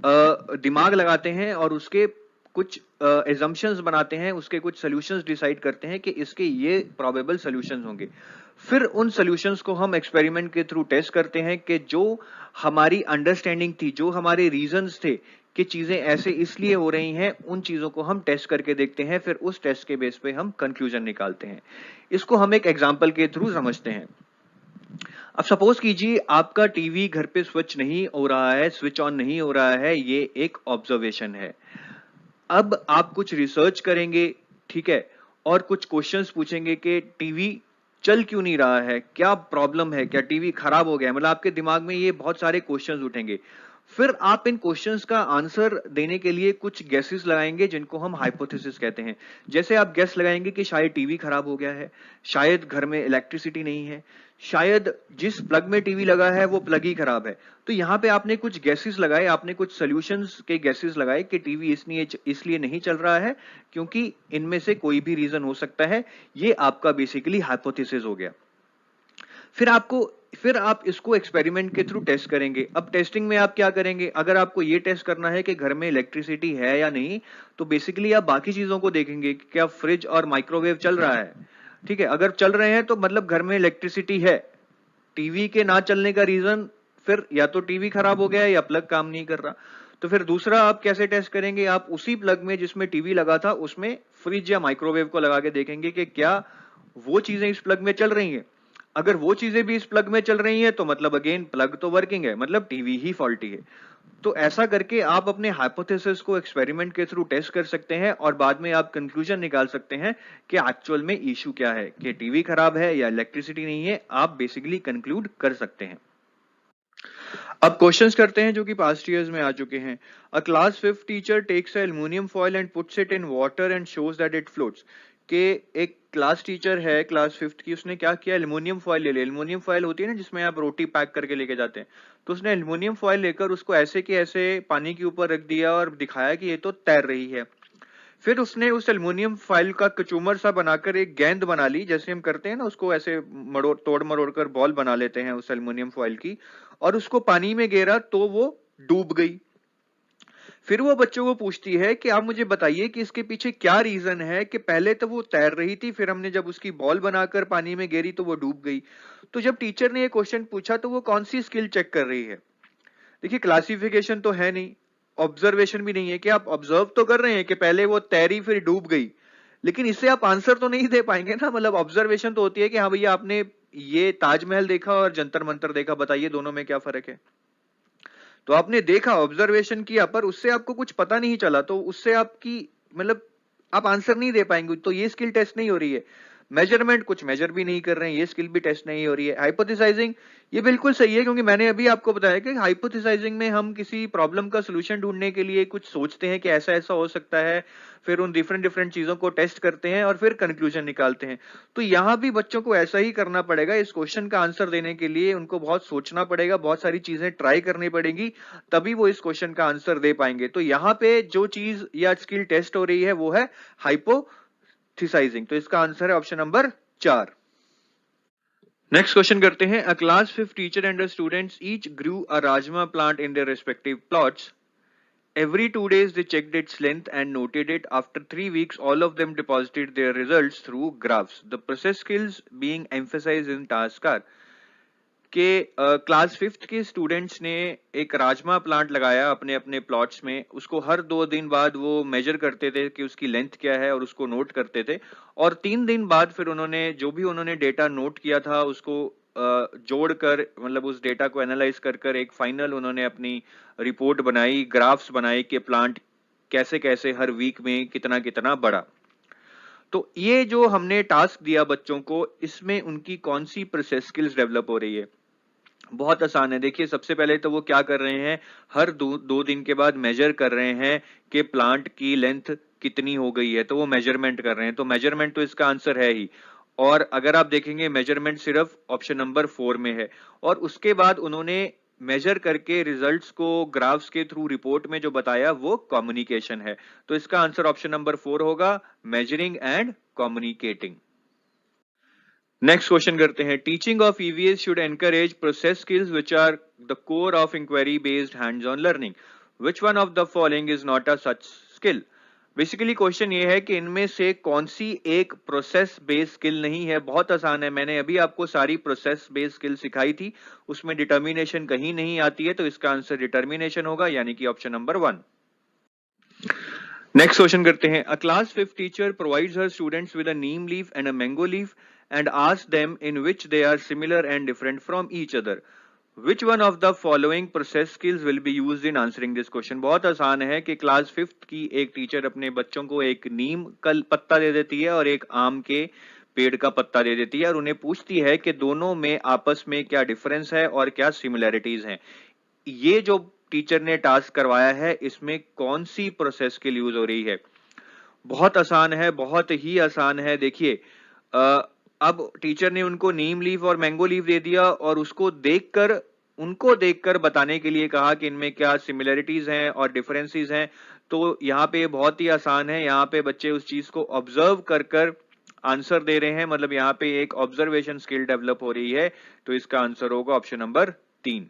दिमाग लगाते हैं और उसके कुछ एजम्पशंस बनाते हैं, उसके कुछ सॉल्यूशंस डिसाइड करते हैं कि इसके ये प्रोबेबल सॉल्यूशंस होंगे। फिर उन सॉल्यूशंस को हम एक्सपेरिमेंट के थ्रू टेस्ट करते हैं कि जो हमारी अंडरस्टैंडिंग थी, जो हमारे रीजंस थे कि चीजें ऐसे इसलिए हो रही हैं, उन चीजों को हम टेस्ट करके देखते हैं। फिर उस टेस्ट के बेस पे हम कंक्लूजन निकालते हैं। इसको हम एक एग्जाम्पल के थ्रू समझते हैं। अब सपोज कीजिए आपका टीवी घर पे स्विच नहीं हो रहा है, स्विच ऑन नहीं हो रहा है, ये एक ऑब्जर्वेशन है। अब आप कुछ रिसर्च करेंगे, ठीक है, और कुछ क्वेश्चंस पूछेंगे कि टीवी चल क्यों नहीं रहा है, क्या प्रॉब्लम है, क्या टीवी खराब हो गया है। मतलब आपके दिमाग में ये बहुत सारे क्वेश्चंस उठेंगे। फिर आप इन क्वेश्चंस का आंसर देने के लिए कुछ गेसेस लगाएंगे जिनको हम हाइपोथेसिस कहते हैं। जैसे आप गेस लगाएंगे कि शायद टीवी खराब हो गया है, शायद घर में इलेक्ट्रिसिटी नहीं है, शायद जिस प्लग में टीवी लगा है वो प्लग ही खराब है। तो यहाँ पे आपने कुछ गैसेस लगाए, आपने कुछ सॉल्यूशंस के गैसेस लगाए कि टीवी इसलिए नहीं चल रहा है क्योंकि इनमें से कोई भी रीजन हो सकता है। ये आपका बेसिकली हाइपोथेसिस हो गया। फिर आप इसको एक्सपेरिमेंट के थ्रू टेस्ट करेंगे। अब टेस्टिंग में आप क्या करेंगे, अगर आपको ये टेस्ट करना है कि घर में इलेक्ट्रिसिटी है या नहीं, तो बेसिकली आप बाकी चीजों को देखेंगे कि क्या फ्रिज और माइक्रोवेव चल रहा है। ठीक है, अगर चल रहे हैं तो मतलब घर में इलेक्ट्रिसिटी है। टीवी के ना चलने का रीजन फिर या तो टीवी खराब हो गया है या प्लग काम नहीं कर रहा। तो फिर दूसरा आप कैसे टेस्ट करेंगे, आप उसी प्लग में जिसमें टीवी लगा था उसमें फ्रिज या माइक्रोवेव को लगा के देखेंगे कि क्या वो चीजें इस प्लग में चल रही हैं। अगर वो चीजें भी इस प्लग में चल रही हैं तो मतलब अगेन प्लग तो वर्किंग है, मतलब टीवी ही फॉल्टी है। तो ऐसा करके आप अपने हाइपोथेसिस को एक्सपेरिमेंट के थ्रू टेस्ट कर सकते हैं और बाद में आप कंक्लूजन निकाल सकते हैं कि एक्चुअल में इशू क्या है, कि टीवी खराब है या इलेक्ट्रिसिटी नहीं है। आप बेसिकली कंक्लूड कर सकते हैं। अब क्वेश्चंस करते हैं जो कि पास्ट ईयर्स में आ चुके हैं। A class 5th teacher takes a aluminium foil and puts it in water and shows that it floats. के एक क्लास टीचर है क्लास 5th की, उसने क्या किया, एल्युमिनियम फॉइल ले लिया। एल्युमिनियम फॉइल होती है ना जिसमें आप रोटी पैक करके लेके जाते हैं। तो उसने एल्युमिनियम फॉइल लेकर उसको ऐसे के ऐसे पानी के ऊपर रख दिया और दिखाया कि ये तो तैर रही है। फिर उसने उस एल्युमिनियम फॉइल का कचूमर सा बनाकर एक गेंद बना ली, जैसे हम करते हैं ना, उसको ऐसे तोड़ मरोड़ कर बॉल बना लेते हैं उस एल्युमिनियम फॉइल की, और उसको पानी में गिरा तो वो डूब गई। फिर वो बच्चों को पूछती है कि आप मुझे बताइए कि इसके पीछे क्या रीजन है कि पहले तो वो तैर रही थी, फिर हमने जब उसकी बॉल बनाकर पानी में गिरी तो वो डूब गई। तो जब टीचर ने ये क्वेश्चन पूछा तो वो कौन सी स्किल चेक कर रही है। देखिए, क्लासिफिकेशन तो है नहीं, ऑब्जर्वेशन भी नहीं है, कि आप ऑब्जर्व तो कर रहे हैं कि पहले वो तैरी फिर डूब गई, लेकिन इससे आप आंसर तो नहीं दे पाएंगे ना। मतलब ऑब्जर्वेशन तो होती है कि हाँ भैया आपने ये ताजमहल देखा और जंतर मंतर देखा, बताइए दोनों में क्या फर्क है। तो आपने देखा, ऑब्जर्वेशन किया, पर उससे आपको कुछ पता नहीं चला, तो उससे आपकी मतलब आप आंसर नहीं दे पाएंगे। तो ये स्किल टेस्ट नहीं हो रही है। मेजरमेंट, कुछ मेजर भी नहीं कर रहे हैं, ये स्किल भी टेस्ट नहीं हो रही है। हाइपोथेसाइजिंग, ये बिल्कुल सही है, क्योंकि मैंने अभी आपको बताया कि हाइपोथेसाइजिंग में हम किसी प्रॉब्लम का सोल्यूशन ढूंढने के लिए कुछ सोचते हैं कि ऐसा ऐसा हो सकता है, फिर उन डिफरेंट डिफरेंट चीजों को टेस्ट करते हैं और फिर कंक्लूजन निकालते हैं। तो यहां भी बच्चों को ऐसा ही करना पड़ेगा। इस क्वेश्चन का आंसर देने के लिए उनको बहुत सोचना पड़ेगा, बहुत सारी चीजें ट्राई करनी पड़ेगी, तभी वो इस क्वेश्चन का आंसर दे पाएंगे। तो यहाँ पे जो चीज या स्किल टेस्ट हो रही है वो है हाइपोथेसाइजिंग। तो इसका आंसर है ऑप्शन नंबर 4। नेक्स्ट क्वेश्चन करते हैं। A class 5th teacher and students each grow a rajma plant in their respective plots. Every 2 days they checked its length and noted it. After 3 weeks, all of them deposited their results through graphs. The process skills being emphasized in task are कि class 5th के students ने एक rajma plant लगाया अपने अपने plots में। उसको हर 2 दिन बाद वो मेजर करते थे कि उसकी लेंथ क्या है और उसको नोट करते थे। और 3 दिन बाद फिर उन्होंने जो भी उन्होंने डेटा नोट किया था उसको जोड़कर मतलब उस डेटा को एनालाइज कर एक फाइनल उन्होंने अपनी रिपोर्ट बनाई, ग्राफ्स बनाई कि प्लांट कैसे कैसे हर वीक में कितना कितना बढ़ा। तो ये जो हमने टास्क दिया बच्चों को, इसमें उनकी कौन सी प्रोसेस स्किल्स डेवलप हो रही है? बहुत आसान है। देखिए, सबसे पहले तो वो क्या कर रहे हैं, हर दो दिन के बाद मेजर कर रहे हैं कि प्लांट की लेंथ कितनी हो गई है, तो वो मेजरमेंट कर रहे हैं। तो मेजरमेंट तो इसका आंसर है ही। और अगर आप देखेंगे मेजरमेंट सिर्फ ऑप्शन नंबर 4 में है। और उसके बाद उन्होंने मेजर करके रिजल्ट्स को ग्राफ्स के थ्रू रिपोर्ट में जो बताया वो कम्युनिकेशन है। तो इसका आंसर ऑप्शन नंबर 4 होगा, measuring and communicating. Next question करते हैं, teaching of EVS should encourage process skills which are the core of inquiry based hands on learning, which one of the following is not a such skill? Basically question ये है कि इनमें से कौन सी एक process based skill नहीं है। बहुत आसान है, मैंने अभी आपको सारी प्रोसेस बेस्ड स्किल सिखाई थी, उसमें डिटर्मिनेशन कहीं नहीं आती है, तो इसका आंसर डिटर्मिनेशन होगा, यानी कि ऑप्शन नंबर 1। नेक्स्ट क्वेश्चन करते हैं, a class 5th teacher provides her students with a Neem leaf and a mango leaf and ask them in which they are similar and different from each other. Which one of the following process skills will be used in answering this question? बहुत आसान है कि class 5th की एक teacher अपने बच्चों को एक नीम का पत्ता दे देती है और एक आम के पेड़ का पत्ता दे देती है और उन्हें पूछती है कि दोनों में आपस में क्या डिफरेंस है और क्या सिमिलैरिटीज हैं। ये जो टीचर ने टास्क करवाया है, इसमें कौन सी प्रोसेस स्किल यूज हो रही है? बहुत आसान है, बहुत ही आसान है। देखिए, अब टीचर ने उनको नीम लीफ और मैंगो लीफ दे दिया और उनको देखकर बताने के लिए कहा कि इनमें क्या सिमिलरिटीज हैं और डिफरेंसेस हैं। तो यहाँ पे बहुत ही आसान है, यहाँ पे बच्चे उस चीज को ऑब्जर्व कर आंसर दे रहे हैं, मतलब यहाँ पे एक ऑब्जर्वेशन स्किल डेवलप हो रही है। तो इसका आंसर होगा ऑप्शन नंबर 3।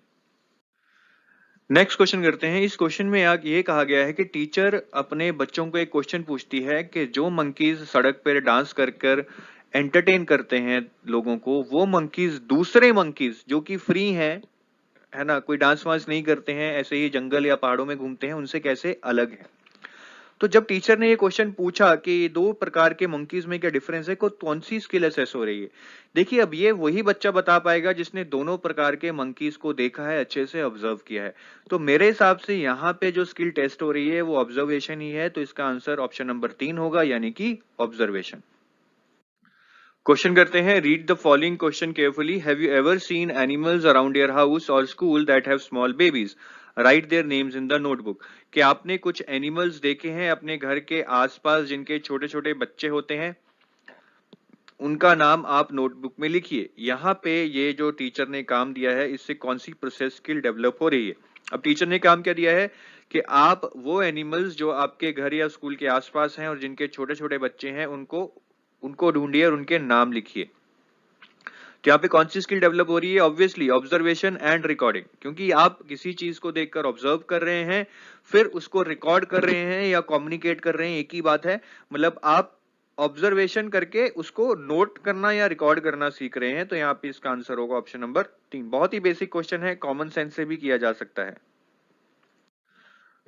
नेक्स्ट क्वेश्चन करते हैं, इस क्वेश्चन में ये कहा गया है कि टीचर अपने बच्चों को एक क्वेश्चन पूछती है कि जो मंकीज सड़क पर डांस कर एंटरटेन करते हैं लोगों को, वो मंकीज दूसरे मंकीज जो कि फ्री हैं, है ना, कोई डांस वांस नहीं करते हैं, ऐसे ही जंगल या पहाड़ों में घूमते हैं, उनसे कैसे अलग है? तो जब टीचर ने ये क्वेश्चन पूछा कि दो प्रकार के मंकीज में क्या डिफरेंस है, कौन सी स्किल असेस हो रही है? देखिए, अब ये वही बच्चा बता पाएगा जिसने दोनों प्रकार के मंकीज को देखा है, अच्छे से ऑब्जर्व किया है। तो मेरे हिसाब से यहाँ पे जो स्किल टेस्ट हो रही है वो ऑब्जर्वेशन ही है। तो इसका आंसर ऑप्शन नंबर 3 होगा, यानी कि ऑब्जर्वेशन। क्वेश्चन करते हैं, read the following question carefully. Have you ever seen animals around your house और school that have small babies? Write their names in the notebook. कि आपने कुछ एनिमल्स देखे हैं अपने घर के आसपास जिनके छोटे छोटे बच्चे होते हैं, उनका नाम आप नोटबुक में लिखिए। यहाँ पे ये जो टीचर ने काम दिया है, इससे कौन सी प्रोसेस स्किल डेवलप हो रही है? अब टीचर ने काम क्या दिया है कि आप वो एनिमल्स जो आपके घर या स्कूल के आसपास हैं और जिनके छोटे छोटे बच्चे हैं, उनको ढूंढिए और उनके नाम लिखिए। तो यहाँ पे कौन सी स्किल डेवलप हो रही है? ऑब्वियसली ऑब्जर्वेशन एंड रिकॉर्डिंग, क्योंकि आप किसी चीज को देखकर ऑब्जर्व कर रहे हैं, फिर उसको रिकॉर्ड कर रहे हैं या कम्युनिकेट कर रहे हैं, एक ही बात है। मतलब आप ऑब्जर्वेशन करके उसको नोट करना या रिकॉर्ड करना सीख रहे हैं। तो यहाँ पे इसका आंसर होगा ऑप्शन नंबर 3। बहुत ही बेसिक क्वेश्चन है, कॉमन सेंस से भी किया जा सकता है।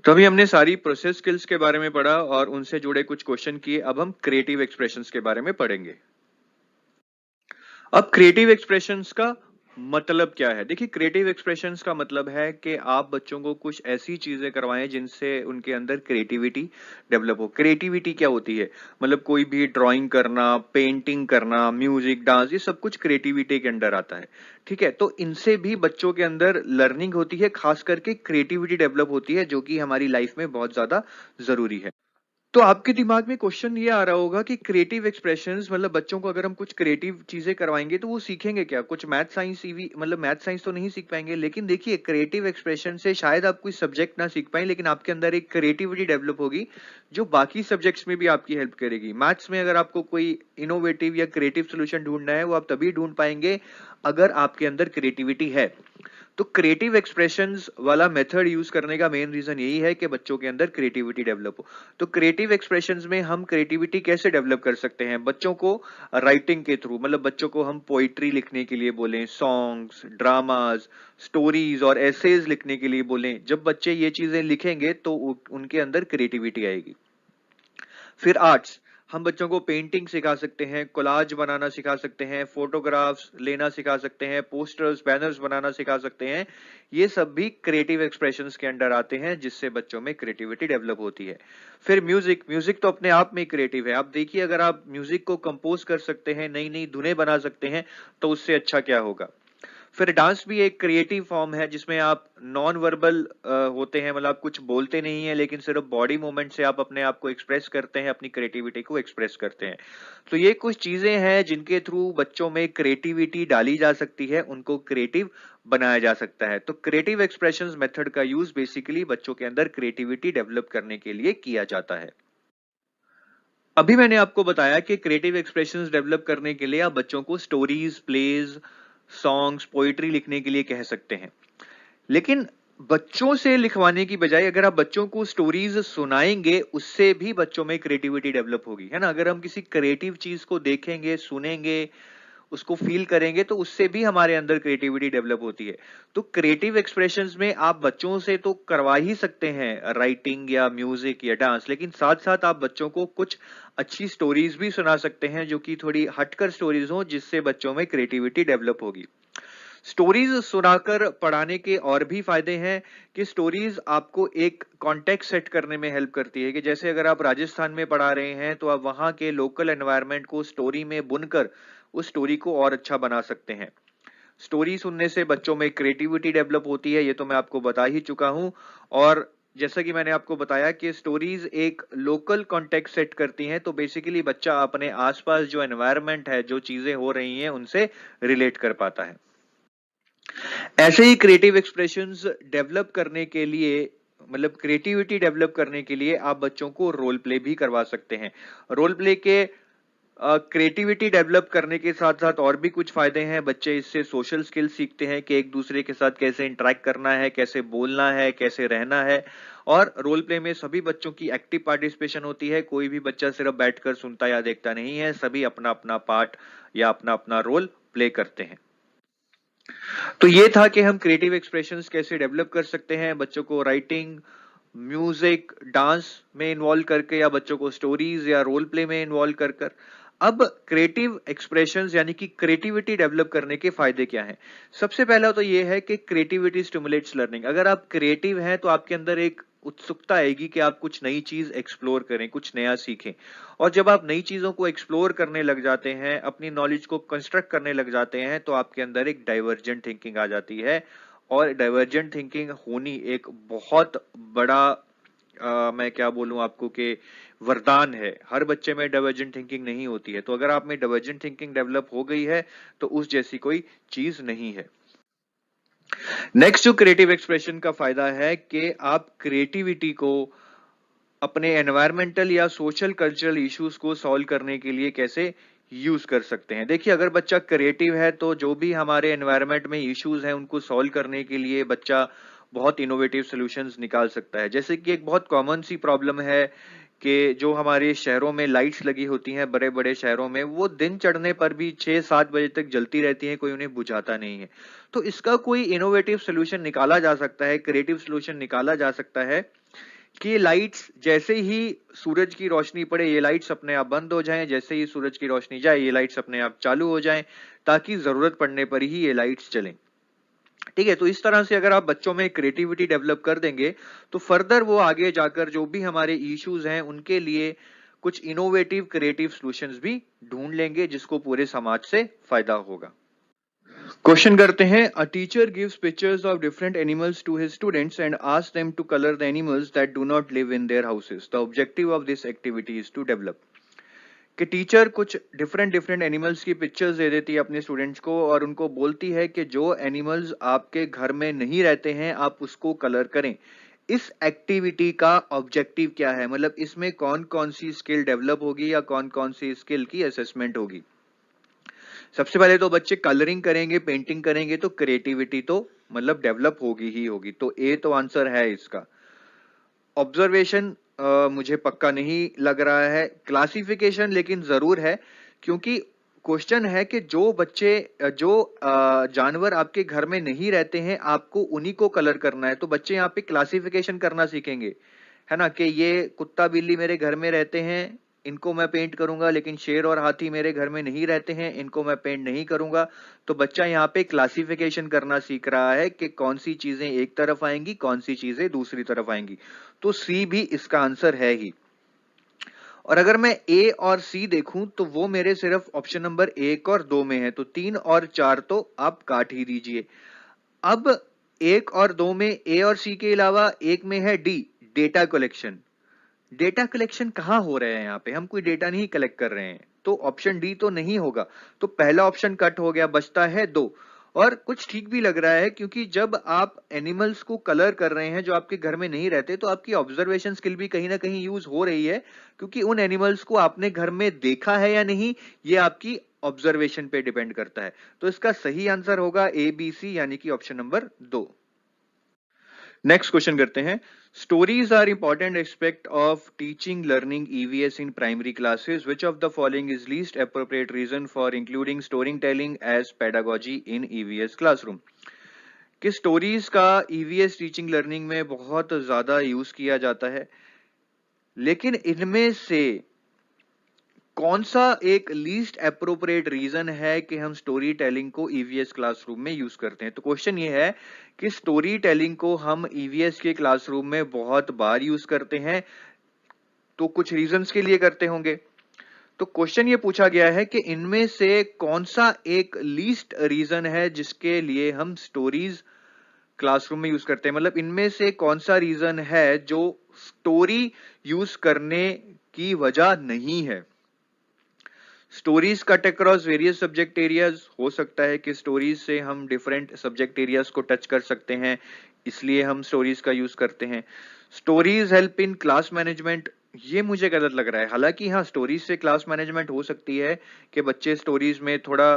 तो अभी हमने सारी प्रोसेस स्किल्स के बारे में पढ़ा और उनसे जुड़े कुछ क्वेश्चन किए। अब हम क्रिएटिव एक्सप्रेशंस के बारे में पढ़ेंगे। अब क्रिएटिव एक्सप्रेशंस का मतलब क्या है? देखिए, क्रिएटिव एक्सप्रेशंस का मतलब है कि आप बच्चों को कुछ ऐसी चीजें करवाएं जिनसे उनके अंदर क्रिएटिविटी डेवलप हो। क्रिएटिविटी क्या होती है? मतलब कोई भी ड्राइंग करना, पेंटिंग करना, म्यूजिक, डांस, ये सब कुछ क्रिएटिविटी के अंडर आता है। ठीक है, तो इनसे भी बच्चों के अंदर लर्निंग होती है, खास करके क्रिएटिविटी डेवलप होती है, जो कि हमारी लाइफ में बहुत ज्यादा जरूरी है। तो आपके दिमाग में क्वेश्चन ये आ रहा होगा कि क्रिएटिव एक्सप्रेशंस, मतलब बच्चों को अगर हम कुछ क्रिएटिव चीजें करवाएंगे तो वो सीखेंगे क्या? कुछ मैथ साइंस मतलब मैथ साइंस तो नहीं सीख पाएंगे। लेकिन देखिए, क्रिएटिव एक्सप्रेशन से शायद आप कोई सब्जेक्ट ना सीख पाए, लेकिन आपके अंदर एक क्रिएटिविटी डेवलप होगी जो बाकी सब्जेक्ट्स में भी आपकी हेल्प करेगी। मैथ्स में अगर आपको कोई इनोवेटिव या क्रिएटिव सोल्यूशन ढूंढना है, वो आप तभी ढूंढ पाएंगे अगर आपके अंदर क्रिएटिविटी है। तो क्रिएटिव एक्सप्रेशंस वाला मेथड यूज करने का मेन रीजन यही है कि बच्चों के अंदर क्रिएटिविटी डेवलप हो। तो क्रिएटिव एक्सप्रेशंस में हम क्रिएटिविटी कैसे डेवलप कर सकते हैं? बच्चों को राइटिंग के थ्रू, मतलब बच्चों को हम पोइट्री लिखने के लिए बोलें, सॉन्ग्स, ड्रामाज, स्टोरीज और एसेज लिखने के लिए बोलें। जब बच्चे ये चीजें लिखेंगे तो उनके अंदर क्रिएटिविटी आएगी। फिर आर्ट्स, हम बच्चों को पेंटिंग सिखा सकते हैं, कोलाज बनाना सिखा सकते हैं, फोटोग्राफ्स लेना सिखा सकते हैं, पोस्टर्स, बैनर्स बनाना सिखा सकते हैं। ये सब भी क्रिएटिव एक्सप्रेशंस के अंडर आते हैं, जिससे बच्चों में क्रिएटिविटी डेवलप होती है। फिर म्यूजिक, म्यूजिक तो अपने आप में क्रिएटिव है। आप देखिए, अगर आप म्यूजिक को कंपोज कर सकते हैं, नई नई धुनें बना सकते हैं, तो उससे अच्छा क्या होगा। फिर डांस भी एक क्रिएटिव फॉर्म है, जिसमें आप नॉन वर्बल होते हैं, मतलब आप कुछ बोलते नहीं है, लेकिन सिर्फ बॉडी मूवमेंट से आप अपने आप को एक्सप्रेस करते हैं, अपनी क्रिएटिविटी को एक्सप्रेस करते हैं। तो ये कुछ चीजें हैं जिनके थ्रू बच्चों में क्रिएटिविटी डाली जा सकती है, उनको क्रिएटिव बनाया जा सकता है। तो क्रिएटिव एक्सप्रेशंस मेथड का यूज बेसिकली बच्चों के अंदर क्रिएटिविटी डेवलप करने के लिए किया जाता है। अभी मैंने आपको बताया कि क्रिएटिव एक्सप्रेशंस डेवलप करने के लिए आप बच्चों को स्टोरीज, प्लेज, सॉन्ग्स, पोइट्री लिखने के लिए कह सकते हैं। लेकिन बच्चों से लिखवाने की बजाय अगर आप बच्चों को स्टोरीज सुनाएंगे, उससे भी बच्चों में क्रिएटिविटी डेवलप होगी, है ना। अगर हम किसी क्रिएटिव चीज को देखेंगे, सुनेंगे, उसको फील करेंगे, तो उससे भी हमारे अंदर क्रिएटिविटी डेवलप होती है। तो क्रिएटिव एक्सप्रेशंस में आप बच्चों से तो करवा ही सकते हैं राइटिंग या म्यूजिक या डांस, लेकिन साथ साथ आप बच्चों को कुछ अच्छी स्टोरीज भी सुना सकते हैं, जो कि थोड़ी हटकर स्टोरीज हो, जिससे बच्चों में क्रिएटिविटी डेवलप होगी। स्टोरीज सुनाकर पढ़ाने के और भी फायदे हैं कि स्टोरीज आपको एक कॉन्टेक्स्ट सेट करने में हेल्प करती है, कि जैसे अगर आप राजस्थान में पढ़ा रहे हैं, तो आप वहां के लोकल एनवायरनमेंट को स्टोरी में बुनकर उस स्टोरी को और अच्छा बना सकते हैं। स्टोरी सुनने से बच्चों में क्रिएटिविटी डेवलप होती है, ये तो मैं आपको बता ही चुका हूं। और जैसा कि मैंने आपको बताया कि स्टोरीज एक लोकल कॉन्टेक्स्ट सेट करती हैं, तो बेसिकली बच्चा अपने आसपास जो एनवायरनमेंट है, जो चीजें हो रही हैं, उनसे रिलेट कर पाता है। ऐसे ही क्रिएटिव एक्सप्रेशंस डेवलप करने के लिए, मतलब क्रिएटिविटी डेवलप करने के लिए आप बच्चों को रोल प्ले भी करवा सकते हैं। रोल प्ले के क्रिएटिविटी डेवलप करने के साथ साथ और भी कुछ फायदे हैं। बच्चे इससे सोशल स्किल सीखते हैं कि एक दूसरे के साथ कैसे इंटरेक्ट करना है, कैसे बोलना है, कैसे रहना है। और रोल प्ले में सभी बच्चों की एक्टिव पार्टिसिपेशन होती है। कोई भी बच्चा सिर्फ बैठकर सुनता या देखता नहीं है, सभी अपना अपना पार्ट या अपना अपना रोल प्ले करते हैं। तो ये था कि हम क्रिएटिव एक्सप्रेशंस कैसे डेवलप कर सकते हैं, बच्चों को राइटिंग, म्यूजिक, डांस में इन्वॉल्व करके, या बच्चों को स्टोरीज या रोल प्ले में इन्वॉल्व कर कर। अब क्रिएटिव एक्सप्रेशंस यानी कि क्रिएटिविटी डेवलप करने के फायदे क्या हैं। सबसे पहला तो ये है कि क्रिएटिविटी स्टिमुलेट्स लर्निंग। अगर आप क्रिएटिव हैं, तो आपके अंदर एक उत्सुकता आएगी कि आप कुछ नई चीज एक्सप्लोर करें, कुछ नया सीखें। और जब आप नई चीजों को एक्सप्लोर करने लग जाते हैं, अपनी नॉलेज को कंस्ट्रक्ट करने लग जाते हैं, तो आपके अंदर एक डाइवर्जेंट थिंकिंग आ जाती है। और डाइवर्जेंट थिंकिंग होनी एक बहुत बड़ा मैं क्या बोलूं आपको कि वरदान है। हर बच्चे में डाइवर्जेंट थिंकिंग नहीं होती है। तो अगर आप में डाइवर्जेंट थिंकिंग डेवलप हो गई है, तो उस जैसी कोई चीज नहीं है। नेक्स्ट जो क्रिएटिव एक्सप्रेशन का फायदा है कि आप क्रिएटिविटी को अपने एनवायरमेंटल या सोशल कल्चरल इश्यूज को सॉल्व करने के लिए कैसे यूज कर सकते हैं। देखिए, अगर बच्चा क्रिएटिव है, तो जो भी हमारे एनवायरमेंट में इश्यूज हैं, उनको सॉल्व करने के लिए बच्चा बहुत इनोवेटिव सॉल्यूशंस निकाल सकता है। जैसे कि एक बहुत कॉमन सी प्रॉब्लम है कि जो हमारे शहरों में लाइट्स लगी होती हैं, बड़े बड़े शहरों में, वो दिन चढ़ने पर भी 6-7 बजे तक जलती रहती हैं, कोई उन्हें बुझाता नहीं है। तो इसका कोई इनोवेटिव सोल्यूशन निकाला जा सकता है, क्रिएटिव सोल्यूशन निकाला जा सकता है कि ये लाइट्स जैसे ही सूरज की रोशनी पड़े, ये लाइट्स अपने आप बंद हो जाएं, जैसे ही सूरज की रोशनी जाए, ये लाइट्स अपने आप चालू हो जाएं, ताकि जरूरत पड़ने पर ही ये लाइट्स चलें। ठीक है। तो इस तरह से अगर आप बच्चों में क्रिएटिविटी डेवलप कर देंगे, तो फर्दर वो आगे जाकर जो भी हमारे इश्यूज हैं, उनके लिए कुछ इनोवेटिव क्रिएटिव सॉल्यूशंस भी ढूंढ लेंगे, जिसको पूरे समाज से फायदा होगा। क्वेश्चन करते हैं, a teacher gives pictures of different animals to his students and asks them to colour the animals that do not live in their houses. The objective of this activity is to develop. कि teacher कुछ different different animals की pictures दे देती है अपने students को, और उनको बोलती है कि जो एनिमल्स आपके घर में नहीं रहते हैं, आप उसको कलर करें। इस एक्टिविटी का ऑब्जेक्टिव क्या है, मतलब इसमें कौन कौन सी स्किल डेवलप होगी या कौन कौन सी स्किल की असेसमेंट होगी। सबसे पहले तो बच्चे कलरिंग करेंगे, पेंटिंग करेंगे, तो क्रिएटिविटी तो मतलब डेवलप होगी ही होगी। तो ए तो आंसर है इसका। ऑब्जर्वेशन मुझे पक्का नहीं लग रहा है। क्लासिफिकेशन लेकिन जरूर है, क्योंकि क्वेश्चन है कि जो बच्चे जो जानवर आपके घर में नहीं रहते हैं, आपको उन्हीं को कलर करना है। तो बच्चे यहाँ पे क्लासिफिकेशन करना सीखेंगे, है ना, कि ये कुत्ता बिल्ली मेरे घर में रहते हैं, इनको मैं पेंट करूंगा, लेकिन शेर और हाथी मेरे घर में नहीं रहते हैं, इनको मैं पेंट नहीं करूंगा। तो बच्चा यहाँ पे क्लासिफिकेशन करना सीख रहा है कि कौन सी चीजें एक तरफ आएंगी, कौन सी चीजें दूसरी तरफ आएंगी। तो सी भी इसका आंसर है ही। और अगर मैं ए और सी देखूं तो वो मेरे सिर्फ ऑप्शन नंबर 1 और 2 में है, तो 3 और 4 तो आप काट ही दीजिए। अब 1 और 2 में ए और सी के अलावा एक में है D, data collection. Data collection कहां हो रहा है? यहाँ पे हम कोई डेटा नहीं कलेक्ट कर रहे हैं, तो ऑप्शन डी तो नहीं होगा। तो पहला ऑप्शन कट हो गया, बचता है 2। और कुछ ठीक भी लग रहा है, क्योंकि जब आप एनिमल्स को कलर कर रहे हैं जो आपके घर में नहीं रहते, तो आपकी ऑब्जर्वेशन स्किल भी कहीं ना कहीं यूज हो रही है, क्योंकि उन एनिमल्स को आपने घर में देखा है या नहीं, ये आपकी ऑब्जर्वेशन पे डिपेंड करता है। तो इसका सही आंसर होगा ए बी सी, यानी कि ऑप्शन नंबर 2। नेक्स्ट क्वेश्चन करते हैं। Stories are important aspect of teaching learning EVS in primary classes, which of the following is least appropriate reason for including story telling as pedagogy in EVS classroom? कि stories का EVS teaching learning में बहुत ज्यादा use किया जाता है, लेकिन इनमें से कौन सा एक लीस्ट अप्रोप्रिएट रीजन है कि हम स्टोरी टेलिंग को ईवीएस क्लासरूम में यूज करते हैं? तो क्वेश्चन ये है कि स्टोरी टेलिंग को हम ईवीएस के क्लासरूम में बहुत बार यूज करते हैं, तो कुछ रीजंस के लिए करते होंगे। तो क्वेश्चन ये पूछा गया है कि इनमें से कौन सा एक लीस्ट रीजन है जिसके लिए हम स्टोरीज क्लासरूम में यूज करते हैं, मतलब इनमें से कौन सा रीजन है जो स्टोरी यूज करने की वजह नहीं है। Stories cut across various subject areas, हो सकता है कि स्टोरीज से हम डिफरेंट सब्जेक्ट एरियाज को टच कर सकते हैं, इसलिए हम स्टोरीज का यूज करते हैं। Stories help in class management, ये मुझे गलत लग रहा है। हालांकि हाँ, स्टोरीज से क्लास मैनेजमेंट हो सकती है कि बच्चे स्टोरीज में थोड़ा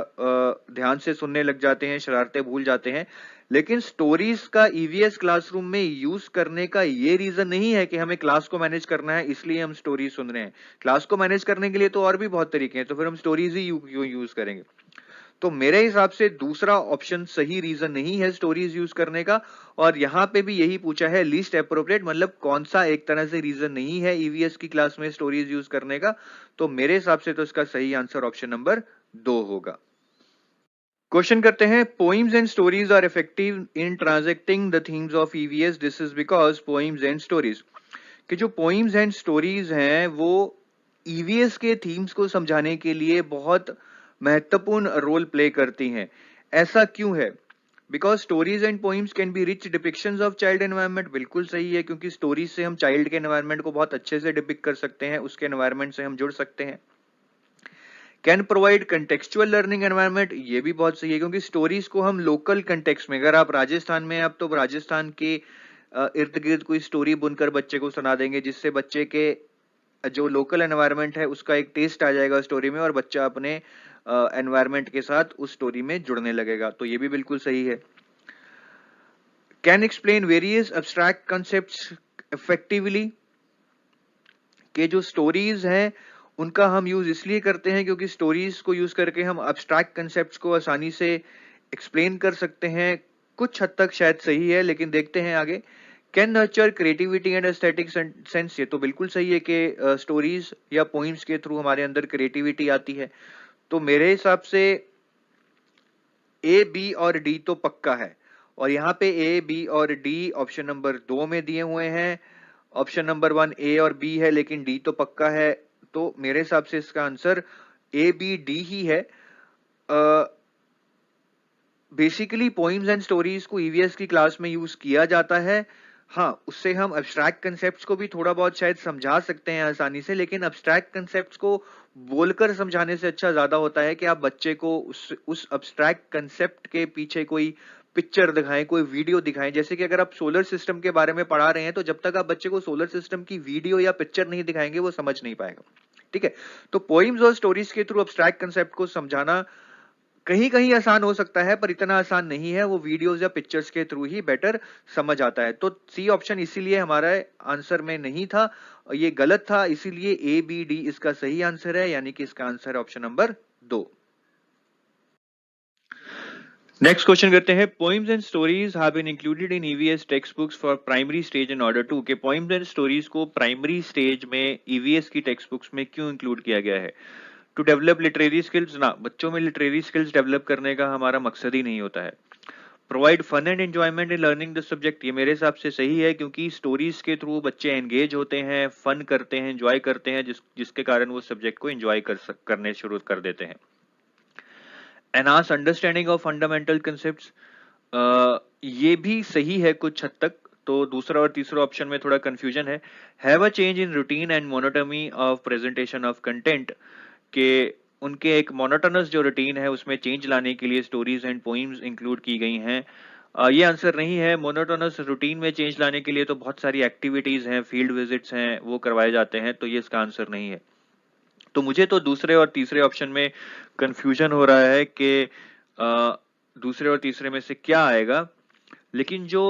ध्यान से सुनने लग जाते हैं, शरारतें भूल जाते हैं, लेकिन स्टोरीज का ईवीएस क्लासरूम में यूज करने का ये रीजन नहीं है कि हमें क्लास को मैनेज करना है इसलिए हम स्टोरीज सुन रहे हैं। क्लास को मैनेज करने के लिए तो और भी बहुत तरीके हैं, तो फिर हम स्टोरीज ही क्यों यूज करेंगे? तो मेरे हिसाब से दूसरा ऑप्शन सही रीजन नहीं है स्टोरीज यूज करने का। और यहां पे भी यही पूछा है लीस्ट अप्रोप्रिएट, मतलब कौन सा एक तरह से रीजन नहीं है ईवीएस की क्लास में स्टोरीज यूज करने का। तो मेरे हिसाब से तो इसका सही आंसर ऑप्शन नंबर 2 होगा। क्वेश्चन करते हैं, poems and stories are effective in transacting the themes of EVS, this is because poems and stories, कि जो पोइम्स एंड स्टोरीज हैं वो ईवीएस के थीम्स को समझाने के लिए बहुत महत्वपूर्ण रोल प्ले करती हैं। ऐसा क्यों है? Because stories and poems can be rich depictions of child environment, बिल्कुल सही है, क्योंकि स्टोरीज से हम चाइल्ड के एनवायरनमेंट को बहुत अच्छे से डिपिक्ट कर सकते हैं, उसके एनवायरनमेंट से हम जुड़ सकते हैं। Can provide contextual learning environment, ये भी बहुत सही है, क्योंकि स्टोरीज को हम लोकल कंटेक्स्ट में, अगर आप राजस्थान में, आप तो राजस्थान के इर्द गिर्द कोई स्टोरी बुनकर बच्चे को सुना देंगे, जिससे बच्चे के जो लोकल एनवायरनमेंट है उसका एक टेस्ट आ जाएगा स्टोरी में, और बच्चा अपने एनवायरनमेंट के साथ उस स्टोरी में जुड़ने लगेगा। तो ये भी बिल्कुल सही है। Can explain various abstract concepts effectively, के जो स्टोरीज हैं उनका हम यूज इसलिए करते हैं क्योंकि स्टोरीज को यूज करके हम एब्स्ट्रैक्ट कॉन्सेप्ट्स को आसानी से एक्सप्लेन कर सकते हैं। कुछ हद तक शायद सही है, लेकिन देखते हैं आगे। Can nurture creativity and aesthetic sense, ये तो बिल्कुल सही है कि स्टोरीज या पोइम्स के थ्रू हमारे अंदर क्रिएटिविटी आती है। तो मेरे हिसाब से ए, बी और डी तो पक्का है, और यहाँ पे ए, बी और डी ऑप्शन नंबर 2 में दिए हुए हैं। ऑप्शन नंबर 1 ए और बी है, लेकिन डी तो पक्का है। तो मेरे हिसाब से इसका आंसर ए, बी, डी ही है। बेसिकली पोइम्स एंड स्टोरीज को ईवीएस की क्लास में यूज किया जाता है। हाँ, उससे हम एब्स्ट्रैक्ट कंसेप्ट्स को भी थोड़ा बहुत शायद समझा सकते हैं आसानी से, लेकिन एब्स्ट्रैक्ट कंसेप्ट्स को बोलकर समझाने से अच्छा ज्यादा होता है कि आप बच्चे को उस एब्स्ट्रैक्ट कंसेप्ट के पीछे कोई पिक्चर दिखाएं, कोई वीडियो दिखाएं। जैसे कि अगर आप सोलर सिस्टम के बारे में पढ़ा रहे हैं, तो जब तक आप बच्चे को सोलर सिस्टम की वीडियो या पिक्चर नहीं दिखाएंगे वो समझ नहीं पाएगा। ठीक है, तो पोइम्स और स्टोरीज के थ्रू एब्स्ट्रैक्ट कंसेप्ट को समझाना कहीं कहीं आसान हो सकता है, पर इतना आसान नहीं है। वो वीडियोस या पिक्चर्स के थ्रू ही बेटर समझ आता है। तो सी ऑप्शन इसीलिए हमारा आंसर में नहीं था, ये गलत था, इसीलिए ए, बी, डी इसका सही आंसर है, यानी कि इसका आंसर है ऑप्शन नंबर 2। नेक्स्ट क्वेश्चन करते हैं, poems and stories have been included in EVS text books for primary stage in order to, के पोइम्स एंड स्टोरीज को प्राइमरी स्टेज में ईवीएस की टेक्स्ट बुक्स में क्यों इंक्लूड किया गया है? टू डेवलप लिटरेरी स्किल्स ना, बच्चों में लिटरेरी स्किल्स डेवलप करने का हमारा मकसद ही नहीं होता है। Provide fun and enjoyment in learning the subject, ये मेरे हिसाब से सही है, क्योंकि स्टोरीज के थ्रू बच्चे एंगेज होते हैं, फन करते हैं, एंजॉय करते हैं, जिसके कारण वो सब्जेक्ट को एंजॉय करने शुरू कर देते हैं। Enhance understanding of fundamental concepts, ये भी सही है कुछ हद तक। तो दूसरा और तीसरा ऑप्शन में थोड़ा कंफ्यूजन है। Have a change in routine and monotony of presentation of content, के उनके एक मोनोटोनस जो रूटीन है उसमें चेंज लाने के लिए स्टोरीज एंड पोइम्स इंक्लूड की गई हैं। ये आंसर नहीं है। मोनोटोनस रूटीन में चेंज लाने के लिए तो बहुत सारी एक्टिविटीज हैं, फील्ड विजिट्स हैं, वो करवाए जाते हैं, तो ये इसका आंसर नहीं है। तो मुझे तो दूसरे और तीसरे ऑप्शन में कंफ्यूजन हो रहा है कि दूसरे और तीसरे में से क्या आएगा, लेकिन जो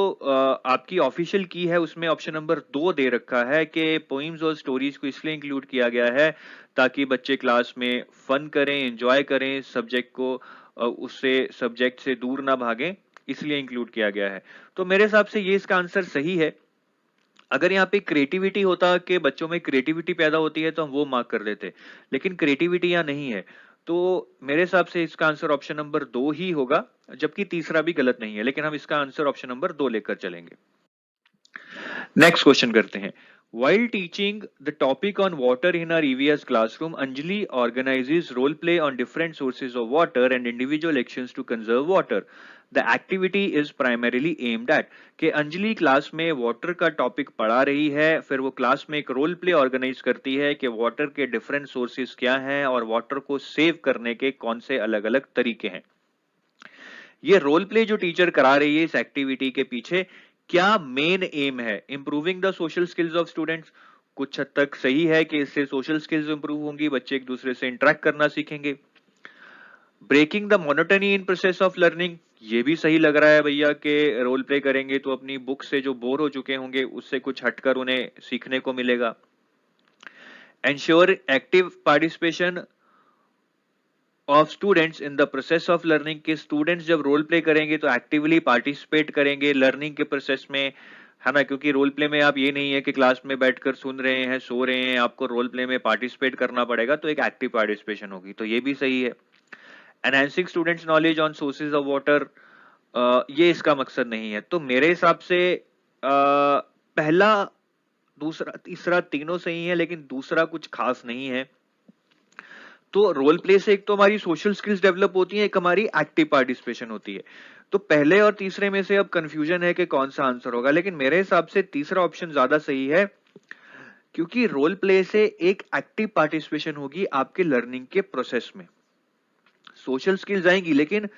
आपकी ऑफिशियल की है उसमें ऑप्शन नंबर 2 दे रखा है कि पोइम्स और स्टोरीज को इसलिए इंक्लूड किया गया है ताकि बच्चे क्लास में फन करें, एंजॉय करें, सब्जेक्ट को उससे सब्जेक्ट से दूर ना भागें, इसलिए इंक्लूड किया गया है। तो मेरे हिसाब से ये इसका आंसर सही है। अगर यहाँ पे क्रिएटिविटी होता कि बच्चों में क्रिएटिविटी पैदा होती है तो हम वो मार्क कर देते, लेकिन क्रिएटिविटी यहाँ नहीं है, तो मेरे हिसाब से इसका आंसर ऑप्शन नंबर 2 ही होगा, जबकि तीसरा भी गलत नहीं है, लेकिन हम इसका आंसर ऑप्शन नंबर 2 लेकर चलेंगे। नेक्स्ट क्वेश्चन करते हैं, while teaching the topic on water in our EVS classroom, Anjali organizes role play on different sources of water and individual actions to conserve water. The activity is primarily aimed at, कि Anjali class में water का topic पढ़ा रही है, फिर वो class में एक रोल प्ले ऑर्गेनाइज करती है कि वाटर के डिफरेंट सोर्सेज क्या हैं और वाटर को सेव करने के कौन से अलग अलग तरीके हैं। ये रोल प्ले जो टीचर करा रही है इस एक्टिविटी के पीछे क्या मेन एम है? Improving the social skills of students, कुछ हद तक सही है कि इससे सोशल स्किल्स इंप्रूव होंगी, बच्चे एक दूसरे से इंटरेक्ट करना सीखेंगे। Breaking the monotony in process of learning, ये भी सही लग रहा है भैया कि रोल प्ले करेंगे तो अपनी बुक से जो बोर हो चुके होंगे उससे कुछ हटकर उन्हें सीखने को मिलेगा। Ensure active participation of students in the process of learning, के स्टूडेंट्स जब रोल प्ले करेंगे तो एक्टिवली पार्टिसिपेट करेंगे लर्निंग के प्रोसेस में, है ना, क्योंकि रोल प्ले में आप ये नहीं है कि क्लास में बैठकर सुन रहे हैं, सो रहे हैं, आपको रोल प्ले में पार्टिसिपेट करना पड़ेगा, तो एक एक्टिव पार्टिसिपेशन होगी, तो ये भी सही है। Enhancing students knowledge on sources of water, ये इसका मकसद नहीं है। तो मेरे हिसाब से पहला, दूसरा, तीसरा तीनों सही है, लेकिन दूसरा कुछ खास नहीं है। तो रोल प्ले से एक तो हमारी सोशल स्किल्स डेवलप होती है, एक हमारी एक्टिव पार्टिसिपेशन होती है। तो पहले और तीसरे में से अब कंफ्यूजन है कि कौन सा आंसर होगा, लेकिन मेरे हिसाब से तीसरा ऑप्शन ज्यादा सही है, क्योंकि रोल प्ले से एक एक्टिव पार्टिसिपेशन होगी आपके लर्निंग के प्रोसेस में। सोशल स्किल्स आएंगी, लेकिन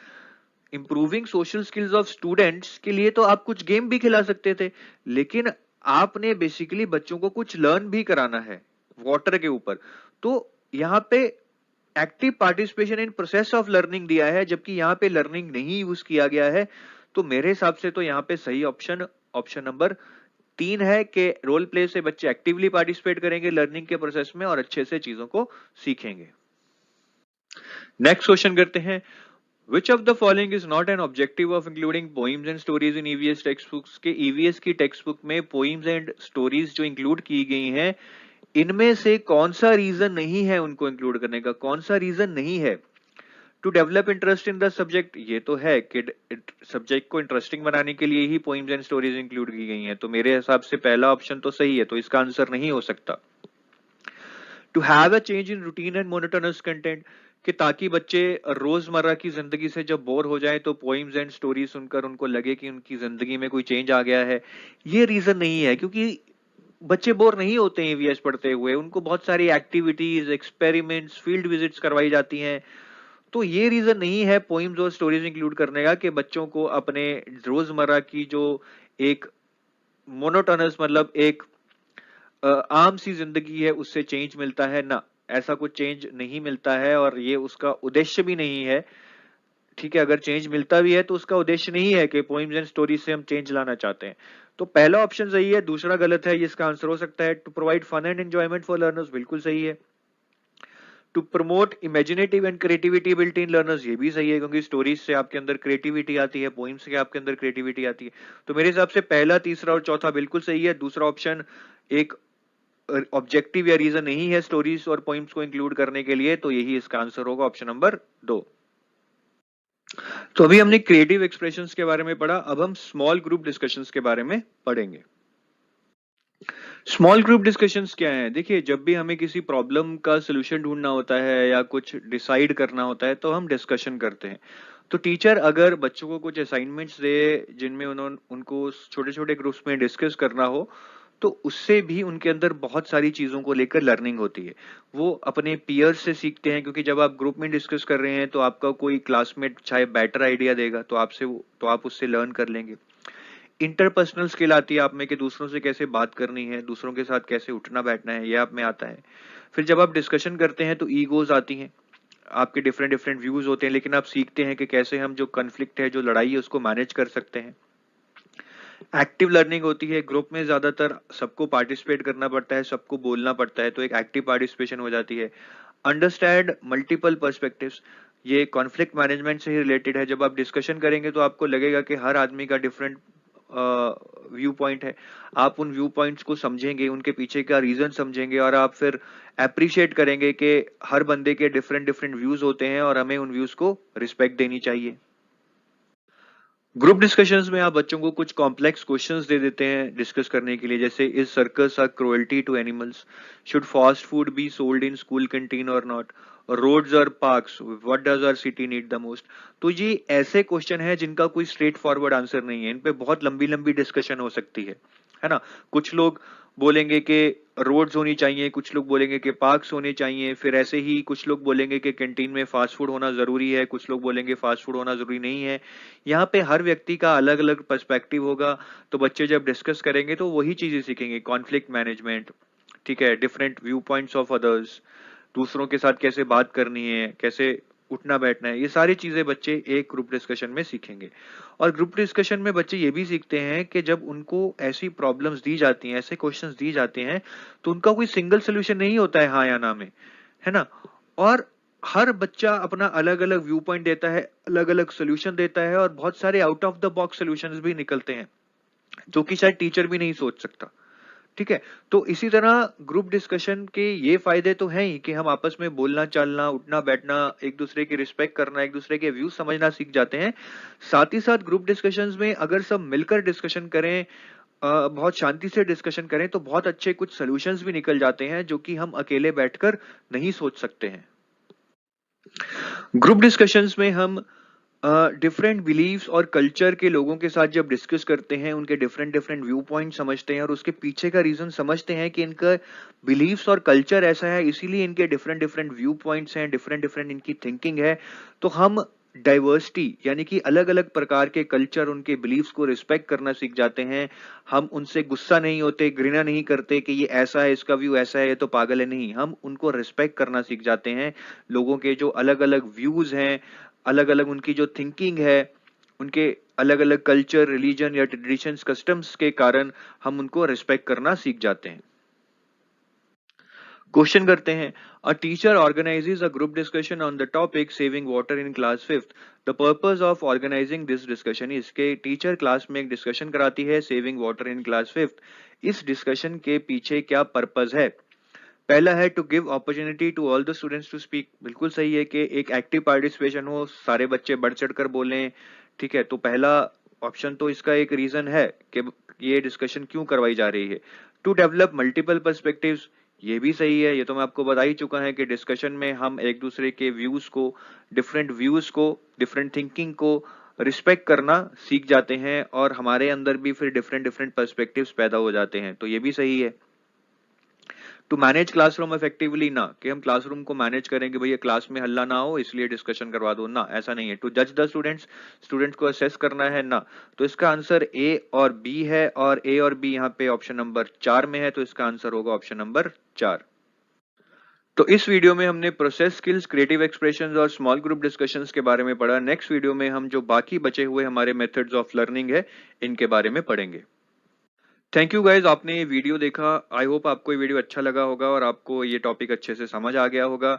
improving social skills of students के लिए तो आप कुछ गेम भी खिला सकते थे, लेकिन आपने बेसिकली बच्चों को कुछ लर्न भी कराना है वाटर के ऊपर। तो यहाँ पे active participation in process of learning दिया है, जबकि यहाँ पे लर्निंग नहीं यूज किया गया है। तो मेरे हिसाब से तो यहाँ पे सही ऑप्शन ऑप्शन नंबर 3 है कि रोल प्ले से बच्चे एक्टिवली पार्टिसिपेट करेंगे लर्निंग के प्रोसेस में और अच्छे से चीजों को सीखेंगे। नेक्स्ट क्वेश्चन करते हैं, Which of the following is not an objective of including poems and stories in EVS textbooks? के EVS की टेक्स्ट बुक में पोइम्स एंड स्टोरीज जो इंक्लूड की गई हैं, इनमें से कौन सा रीजन नहीं है उनको इंक्लूड करने का? कौन सा रीजन नहीं है? To develop interest in the subject, ये तो है कि सब्जेक्ट को इंटरेस्टिंग बनाने के लिए ही पोइम्स एंड स्टोरीज इंक्लूड की गई हैं, तो मेरे हिसाब से पहला ऑप्शन तो सही है, तो इसका आंसर नहीं हो सकता। To have a change in routine and monotonous content, कि ताकि बच्चे रोजमर्रा की जिंदगी से जब बोर हो जाए तो पोइम्स एंड स्टोरी सुनकर उनको लगे कि उनकी जिंदगी में कोई चेंज आ गया है, ये रीजन नहीं है, क्योंकि बच्चे बोर नहीं होते हैं ईवीएस पढ़ते हुए, उनको बहुत सारी एक्टिविटीज, एक्सपेरिमेंट्स, फील्ड विजिट्स करवाई जाती हैं। तो ये रीजन नहीं है पोइम्स और स्टोरीज इंक्लूड करने का कि बच्चों को अपने रोजमर्रा की जो एक मोनोटोनस, मतलब एक आम सी जिंदगी है, उससे चेंज मिलता है ना, ऐसा कुछ चेंज नहीं मिलता है और ये उसका उद्देश्य भी नहीं है। ठीक है, अगर चेंज मिलता भी है तो उसका उद्देश्य नहीं है कि पोइम्स एंड स्टोरीज से हम चेंज लाना चाहते हैं। तो पहला ऑप्शन सही है, दूसरा गलत है, ये इसका आंसर हो सकता है। To provide fun and enjoyment for learners, बिल्कुल सही है। To promote imaginative and creativity built in learners, ये भी सही है क्योंकि स्टोरीज से आपके अंदर क्रिएटिविटी आती है, पोइम्स से आपके अंदर क्रिएटिविटी आती है। तो मेरे हिसाब से पहला, तीसरा और चौथा बिल्कुल सही है। दूसरा ऑप्शन एक ऑब्जेक्टिव या रीजन नहीं है स्टोरीज और पोइम्स को इंक्लूड करने के लिए, तो यही इसका आंसर होगा, ऑप्शन नंबर 2। तो अभी हमने क्रिएटिव एक्सप्रेशंस के बारे में पढ़ा, अब हम स्मॉल ग्रुप डिस्कशंस के बारे में पढ़ेंगे। स्मॉल ग्रुप डिस्कशंस क्या है? देखिए, जब भी हमें किसी प्रॉब्लम का सोल्यूशन ढूंढना होता है या कुछ डिसाइड करना होता है तो हम डिस्कशन करते हैं। तो टीचर अगर बच्चों को कुछ असाइनमेंट्स दे जिनमें उनको छोटे छोटे ग्रुप्स में डिस्कस करना हो, तो उससे भी उनके अंदर बहुत सारी चीजों को लेकर लर्निंग होती है। वो अपने पीयर्स से सीखते हैं, क्योंकि जब आप ग्रुप में डिस्कस कर रहे हैं तो आपका कोई क्लासमेट चाहे बेटर आइडिया देगा तो आप उससे लर्न कर लेंगे। इंटरपर्सनल स्किल आती है आप में कि दूसरों से कैसे बात करनी है, दूसरों के साथ कैसे उठना बैठना है, ये आप में आता है। फिर जब आप डिस्कशन करते हैं तो ईगोज आती हैं, आपके डिफरेंट डिफरेंट व्यूज होते हैं, लेकिन आप सीखते हैं कि कैसे हम जो कन्फ्लिक्ट है, जो लड़ाई है, उसको मैनेज कर सकते हैं। एक्टिव लर्निंग होती है, ग्रुप में ज्यादातर सबको पार्टिसिपेट करना पड़ता है, सबको बोलना पड़ता है, तो एक एक्टिव पार्टिसिपेशन हो जाती है। अंडरस्टैंड मल्टीपल पर्सपेक्टिव्स, ये कॉन्फ्लिक्ट मैनेजमेंट से ही रिलेटेड है। जब आप डिस्कशन करेंगे तो आपको लगेगा कि हर आदमी का डिफरेंट व्यू पॉइंट है, आप उन व्यू पॉइंट्स को समझेंगे, उनके पीछे का रीजन समझेंगे, और आप फिर अप्रिशिएट करेंगे कि हर बंदे के डिफरेंट डिफरेंट व्यूज होते हैं और हमें उन व्यूज को रिस्पेक्ट देनी चाहिए। ग्रुप डिस्कशंस में आप बच्चों को कुछ कॉम्प्लेक्स क्वेश्चंस दे देते हैं डिस्कस करने के लिए, जैसे is circus or cruelty to animals, should fast food be sold in school canteen और नॉट, रोड्स और parks, what does our city need the most. तो ये ऐसे क्वेश्चन है जिनका कोई स्ट्रेट फॉरवर्ड आंसर नहीं है, इन पे बहुत लंबी लंबी डिस्कशन हो सकती है ना। कुछ लोग बोलेंगे कि रोड्स होनी चाहिए, कुछ लोग बोलेंगे कि पार्क्स होने चाहिए, फिर ऐसे ही कुछ लोग बोलेंगे कि कैंटीन में फास्ट फूड होना जरूरी है, कुछ लोग बोलेंगे फास्ट फूड होना जरूरी नहीं है। यहाँ पे हर व्यक्ति का अलग अलग पर्सपेक्टिव होगा, तो बच्चे जब डिस्कस करेंगे तो वही चीजें सीखेंगे, कॉन्फ्लिक्ट मैनेजमेंट, ठीक है, different view points of others, दूसरों के साथ कैसे बात करनी है, कैसे उठना बैठना है, ये सारी चीजें बच्चे एक ग्रुप डिस्कशन में सीखेंगे। और ग्रुप डिस्कशन में बच्चे ये भी सीखते हैं कि जब उनको ऐसी प्रॉब्लम्स दी जाती हैं, ऐसे क्वेश्चंस दी जाते हैं, तो उनका कोई सिंगल सोल्यूशन नहीं होता है हाँ या ना में, है ना। और हर बच्चा अपना अलग अलग व्यू पॉइंट देता है, अलग अलग सोल्यूशन देता है, और बहुत सारे out of the box solutions भी निकलते हैं जो कि शायद टीचर भी नहीं सोच सकता। ठीक है, तो इसी तरह ग्रुप डिस्कशन के ये फायदे तो हैं ही कि हम आपस में बोलना चालना, उठना बैठना, एक दूसरे की रिस्पेक्ट करना, एक दूसरे के व्यूज समझना सीख जाते हैं। साथ ही साथ ग्रुप डिस्कशंस में अगर सब मिलकर डिस्कशन करें, बहुत शांति से डिस्कशन करें, तो बहुत अच्छे कुछ सॉल्यूशंस भी निकल जाते हैं जो कि हम अकेले बैठकर नहीं सोच सकते हैं। ग्रुप डिस्कशंस में हम डिफरेंट बिलीव्स और कल्चर के लोगों के साथ जब डिस्कस करते हैं, उनके डिफरेंट डिफरेंट व्यू पॉइंट समझते हैं और उसके पीछे का रीजन समझते हैं कि इनका बिलीव्स और कल्चर ऐसा है, इसीलिए इनके डिफरेंट डिफरेंट व्यू पॉइंट्स हैं, डिफरेंट डिफरेंट इनकी थिंकिंग है। तो हम डाइवर्सिटी यानी कि अलग अलग प्रकार के कल्चर, उनके बिलीव्स को रिस्पेक्ट करना सीख जाते हैं। हम उनसे गुस्सा नहीं होते, घृणा नहीं करते कि ये ऐसा है, इसका व्यू ऐसा है, ये तो पागल है, नहीं, हम उनको रिस्पेक्ट करना सीख जाते हैं। लोगों के जो अलग अलग व्यूज हैं, अलग अलग उनकी जो थिंकिंग है, उनके अलग अलग कल्चर, रिलीजन या ट्रेडिशंस, कस्टम्स के कारण हम उनको रिस्पेक्ट करना सीख जाते हैं। क्वेश्चन करते हैं, a teacher organizes a group discussion on the topic saving water in class fifth, the purpose of organizing this discussion is, के टीचर क्लास में एक डिस्कशन कराती है saving water in class fifth, इस डिस्कशन के पीछे क्या पर्पज है? पहला है to give opportunity to all the students to speak, बिल्कुल सही है कि एक एक्टिव पार्टिसिपेशन हो, सारे बच्चे बढ़ चढ़कर बोलें, ठीक है, तो पहला ऑप्शन तो इसका एक रीजन है कि ये डिस्कशन क्यों करवाई जा रही है। टू डेवलप मल्टीपल पर्सपेक्टिव्स, ये भी सही है, ये तो मैं आपको बता ही चुका है कि डिस्कशन में हम एक दूसरे के व्यूज को, डिफरेंट थिंकिंग को रिस्पेक्ट करना सीख जाते हैं, और हमारे अंदर भी फिर डिफरेंट डिफरेंट पर्सपेक्टिव्स पैदा हो जाते हैं, तो ये भी सही है। टू मैनेज क्लासरूम इफेक्टिवली, ना कि हम क्लासरूम को मैनेज करेंगे, भैया क्लास में हल्ला ना हो इसलिए डिस्कशन करवा दो, ना ऐसा नहीं है। टू जज द स्टूडेंट्स को असेस करना है, ना। तो इसका आंसर ए और बी है, और ए और बी यहाँ पे ऑप्शन नंबर 4 में है, तो इसका आंसर होगा ऑप्शन नंबर 4। तो इस वीडियो में हमने प्रोसेस स्किल्स, क्रिएटिव एक्सप्रेशंस और स्मॉल ग्रुप डिस्कशंस के बारे में पढ़ा। नेक्स्ट वीडियो में हम जो बाकी बचे हुए हमारे मेथड्स ऑफ लर्निंग है, इनके बारे में पढ़ेंगे। थैंक यू गाइज, आपने ये वीडियो देखा। आई होप आपको ये वीडियो अच्छा लगा होगा और आपको ये टॉपिक अच्छे से समझ आ गया होगा।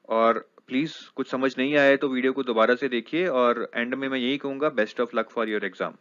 और प्लीज कुछ समझ नहीं आया है तो वीडियो को दोबारा से देखिए, और एंड में मैं यही कहूंगा, best of luck for your exam.